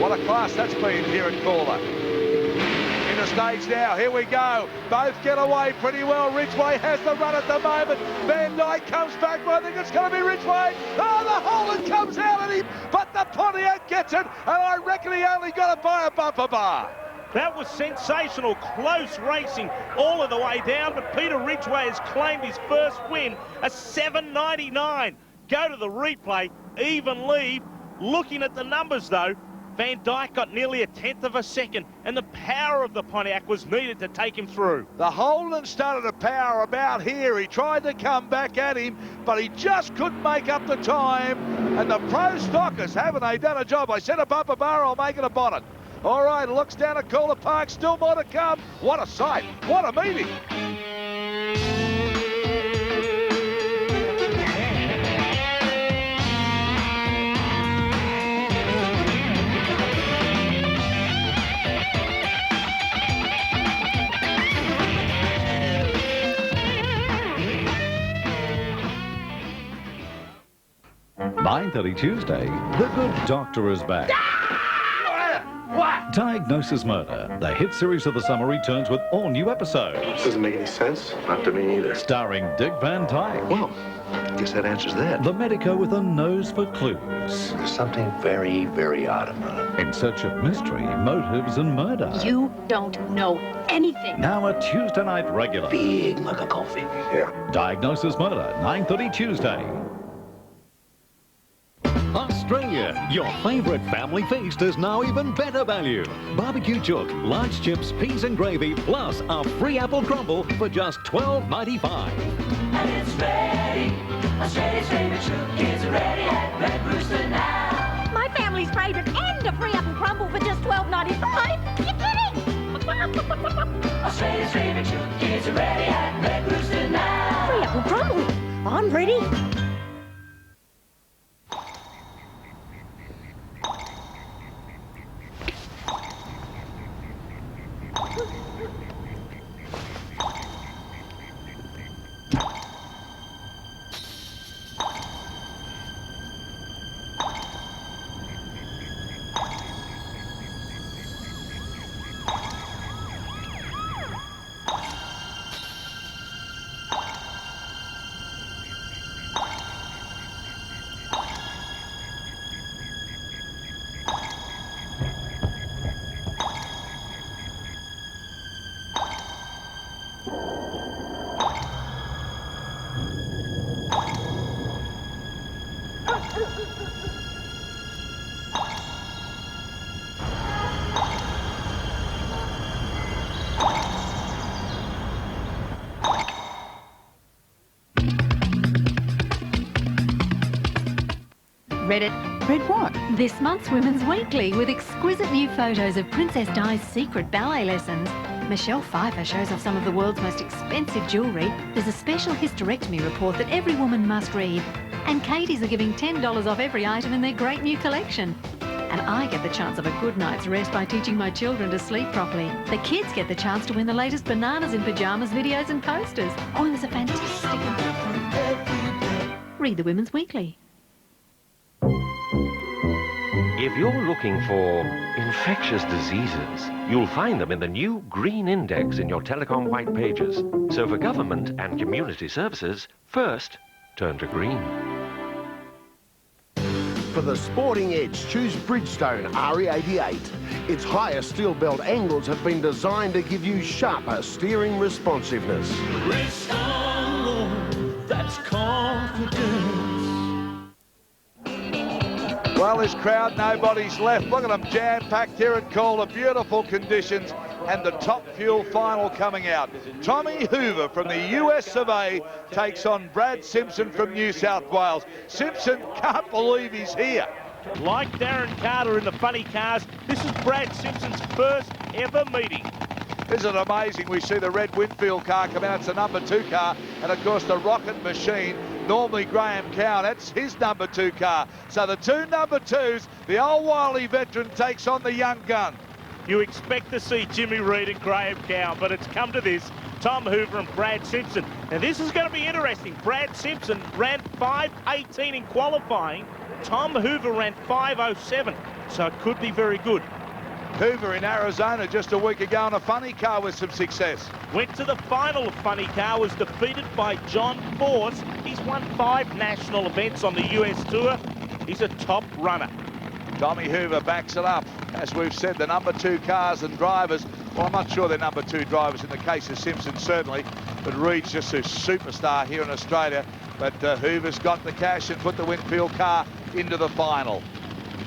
What a class that's been here at Gawler. In the stage now, here we go. Both get away pretty well. Ridgway has the run at the moment. Van Dyke comes back, but I think it's going to be Ridgway. Oh, the Holden comes out at him, but the Pontiac gets it, and I reckon he only got it by a bumper bar. That was sensational, close racing all of the way down, but Peter Ridgway has claimed his first win, a 7.99. Go to the replay, even lead. Looking at the numbers, though, Van Dyke got nearly 1/10 of a second, and the power of the Pontiac was needed to take him through. The Holden started to power about here. He tried to come back at him, but he just couldn't make up the time. And the Pro Stockers, haven't they done a job? I said a bumper bar, I'll make it a bonnet. All right, looks down at Gawler Park, still more to come. What a sight, what a meeting. 9:30 Tuesday, The Good Doctor is back. What? Diagnosis Murder, the hit series of the summer, returns with all new episodes. Doesn't make any sense. Not to me either. Starring Dick Van Dyke. Well, I guess that answers that. The medico with a nose for clues. There's something very, very odd about it. In search of mystery, motives, and murder. You don't know anything. Now a Tuesday night regular. Big mug of coffee. Yeah. Diagnosis Murder, 9:30 Tuesday. Australia, your favourite family feast is now even better value. Barbecue chook, large chips, peas and gravy, plus a free apple crumble for just $12.95. And it's ready. Australia's favorite chook is ready at Red Rooster now. My family's favourite and a free apple crumble for just $12.95. You're kidding? Australia's favorite chook is ready at Red Rooster now. Free apple crumble. I'm ready. Read it? Read what? This month's Women's Weekly with exquisite new photos of Princess Di's secret ballet lessons. Michelle Pfeiffer shows off some of the world's most expensive jewellery. There's a special hysterectomy report that every woman must read. And Katie's are giving $10 off every item in their great new collection. And I get the chance of a good night's rest by teaching my children to sleep properly. The kids get the chance to win the latest bananas in pyjamas videos and posters. Oh, and there's a fantastic... Read the Women's Weekly. If you're looking for infectious diseases, you'll find them in the new Green Index in your telecom white pages. So for government and community services, first, turn to green. For the sporting edge, choose Bridgestone RE88. Its higher steel belt angles have been designed to give you sharper steering responsiveness. Bridgestone, that's confidence. Well, this crowd, nobody's left. Look at them jam-packed here at Calder. Beautiful conditions and the top fuel final coming out. Tommy Hoover from the US of A takes on Brad Simpson from New South Wales. Simpson can't believe he's here. Like Darren Carter in the funny cars, this is Brad Simpson's first ever meeting. Isn't it amazing? We see the red Winfield car come out. It's the number 2 car. And, of course, the Rocket Machine. Normally Graham Cowan, that's his number 2 car. So the two number 2s, the old wily veteran takes on the young gun. You expect to see Jimmy Reed and Graham Cowan, but it's come to this. Tom Hoover and Brad Simpson. Now this is going to be interesting. Brad Simpson ran 5:18 in qualifying. Tom Hoover ran 5:07, so it could be very good. Hoover in Arizona just a week ago in a funny car with some success. Went to the final of funny car, was defeated by John Force. He's won 5 national events on the US Tour. He's a top runner. Tommy Hoover backs it up. As we've said, the number 2 cars and drivers, well, I'm not sure they're number 2 drivers in the case of Simpson, certainly, but Reed's just a superstar here in Australia. But Hoover's got the cash and put the Winfield car into the final.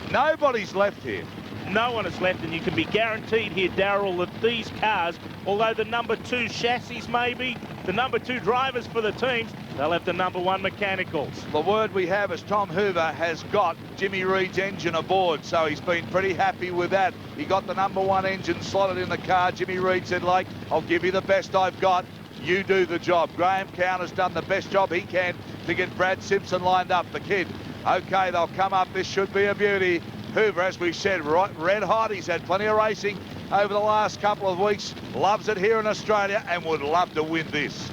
Nobody's left here. No one is left, and you can be guaranteed here, Darryl, that these cars, although the number 2 chassis may be, the number 2 drivers for the teams, they'll have the number 1 mechanicals. The word we have is Tom Hoover has got Jimmy Reed's engine aboard, so he's been pretty happy with that. He got the number 1 engine slotted in the car. Jimmy Reed said, "Lake, I'll give you the best I've got. You do the job." Graham Cowan has done the best job he can to get Brad Simpson lined up, the kid. Okay, they'll come up. This should be a beauty. Hoover, as we said, red hot. He's had plenty of racing over the last couple of weeks. Loves it here in Australia and would love to win this.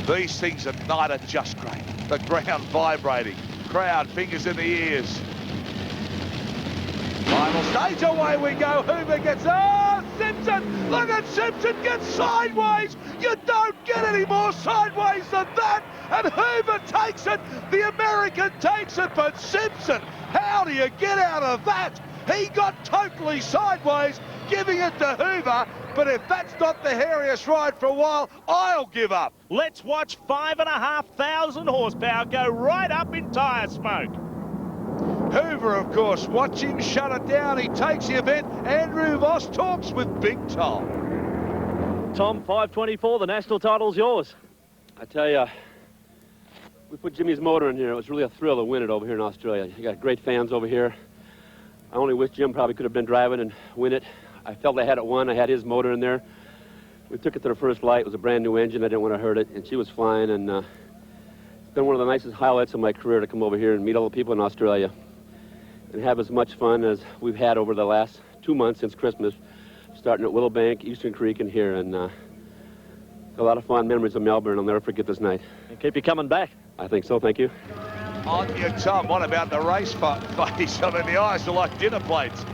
These things at night are just great. The ground vibrating, crowd, fingers in the ears. Final stage, away we go. Hoover gets, Simpson! Look at Simpson get sideways! You don't get any more sideways than that! And Hoover takes it, the American takes it, but Simpson, how do you get out of that? He got totally sideways, giving it to Hoover, but if that's not the hairiest ride for a while, I'll give up. Let's watch 5,500 horsepower go right up in tyre smoke. Hoover, of course, watch him shut it down. He takes the event. Andrew Voss talks with Big Tom. Tom, 524, the national title's yours. I tell you, we put Jimmy's motor in here. It was really a thrill to win it over here in Australia. You got great fans over here. I only wish Jim probably could have been driving and win it. I felt I had it won. I had his motor in there. We took it to the first flight. It was a brand new engine. I didn't want to hurt it, and she was flying. And it's been one of the nicest highlights of my career to come over here and meet all the people in Australia and have as much fun as we've had over the last 2 months since Christmas, starting at Willowbank, Eastern Creek, and here. And a lot of fond memories of Melbourne. I'll never forget this night. And keep you coming back. I think so. Thank you. On you, Tom. What about the race face? I mean, the eyes are like dinner plates.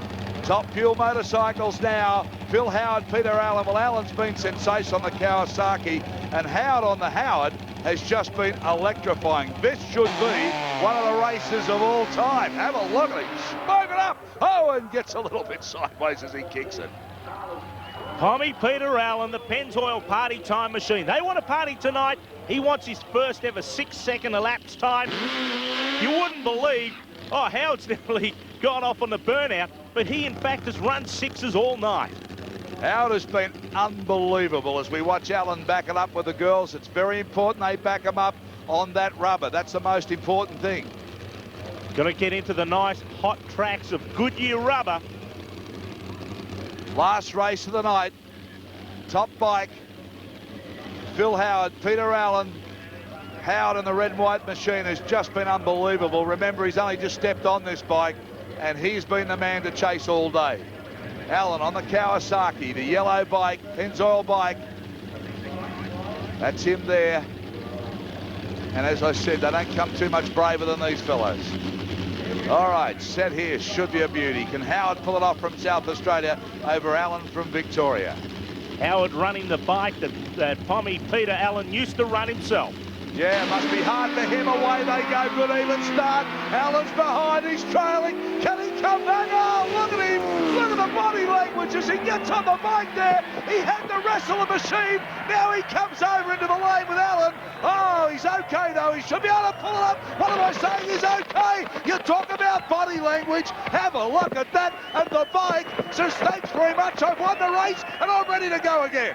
Top Fuel Motorcycles now. Phil Howard, Peter Allen. Well, Allen's been sensational on the Kawasaki, and Howard on the Howard has just been electrifying. This should be one of the races of all time. Have a look at him. Smoke it up. Oh, and gets a little bit sideways as he kicks it. Tommy Peter Allen, the Pennzoil party time machine. They want to party tonight. He wants his first ever 6-second elapsed time. You wouldn't believe, Howard's nearly gone off on the burnout, but he in fact has run sixes all night. Howard has been unbelievable as we watch Allen back it up with the girls. It's very important they back him up on that rubber. That's the most important thing. Got to get into the nice hot tracks of Goodyear rubber. Last race of the night. Top bike. Phil Howard, Peter Allen. Howard in the red and white machine has just been unbelievable. Remember, he's only just stepped on this bike, and he's been the man to chase all day. Allen on the Kawasaki, the yellow bike, Pennzoil bike. That's him there. And as I said, they don't come too much braver than these fellows. All right, set here, should be a beauty. Can Howard pull it off from South Australia over Allen from Victoria? Howard running the bike that Tommy Peter Allen used to run himself. Yeah, must be hard for him. Away they go. Good even start. Allen's behind. He's trailing. Can he come back? Oh, look at him. Look at the body language as he gets on the bike there. He had to wrestle the machine. Now he comes over into the lane with Allen. Oh, he's okay, though. He should be able to pull it up. What am I saying? He's okay. You talk about body language. Have a look at that. And the bike says, thanks very much. I've won the race, and I'm ready to go again.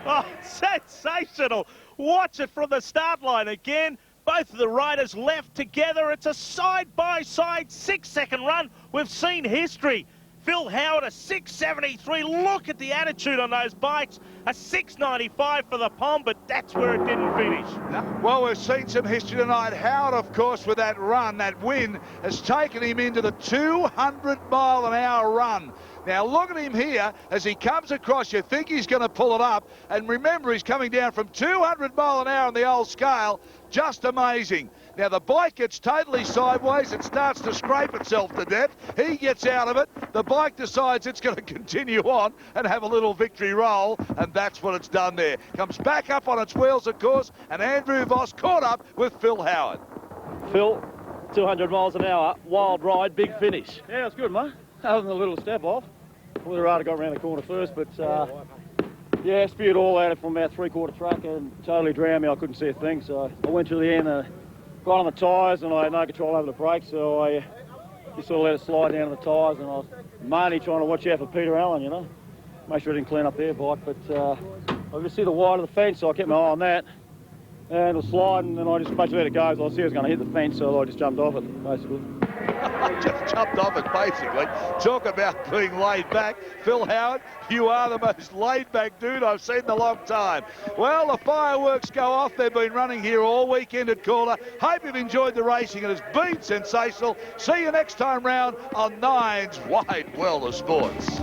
Oh, sensational. Watch it from the start line again. Both of the riders left together. It's a side-by-side 6-second run. We've seen history. Phil Howard, a 6.73. Look at the attitude on those bikes. A 6.95 for the Pom, but that's where it didn't finish. Well, we've seen some history tonight. Howard, of course, with that run, that win, has taken him into the 200-mile-an-hour run. Now, look at him here as he comes across. You think he's going to pull it up. And remember, he's coming down from 200 mile an hour on the old scale. Just amazing. Now, the bike gets totally sideways. It starts to scrape itself to death. He gets out of it. The bike decides it's going to continue on and have a little victory roll. And that's what it's done there. Comes back up on its wheels, of course. And Andrew Voss caught up with Phil Howard. Phil, 200 miles an hour, wild ride, big finish. Yeah, it's good, mate. Other than a little step off. Would have rather got around the corner first, but yeah, spewed all out from about 3/4 track and totally drowned me. I couldn't see a thing, so I went to the end, got on the tyres, and I had no control over the brakes, so I just sort of let it slide down to the tyres, and I was mainly trying to watch out for Peter Allen, you know, make sure I didn't clean up their bike, but I could see the wide of the fence, so I kept my eye on that, and it was sliding, and I just basically let it go, so I see it was going to hit the fence, so I just jumped off it, basically. Just jumped off it, basically. Talk about being laid back. Phil Howard, you are the most laid back dude I've seen in a long time. Well, the fireworks go off. They've been running here all weekend at Calder. Hope you've enjoyed the racing. It has been sensational. See you next time round on Nine's Wide World of Sports.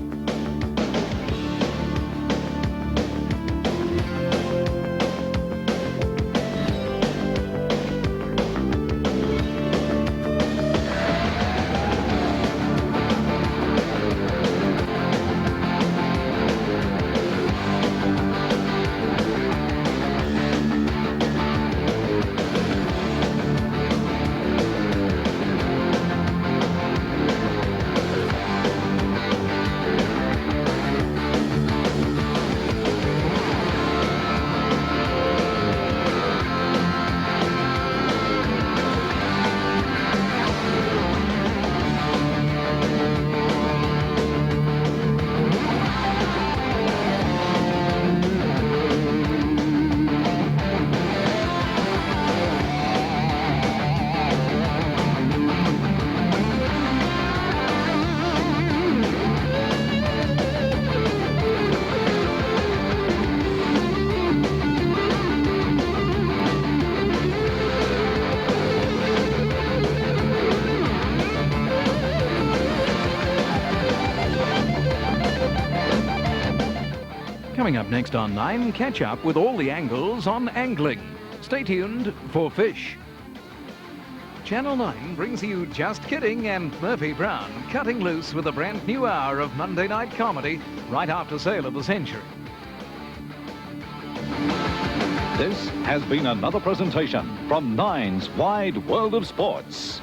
Coming up next on 9, catch up with all the angles on angling. Stay tuned for fish. Channel 9 brings you Just Kidding and Murphy Brown cutting loose with a brand new hour of Monday night comedy right after Sale of the Century. This has been another presentation from Nine's Wide World of Sports.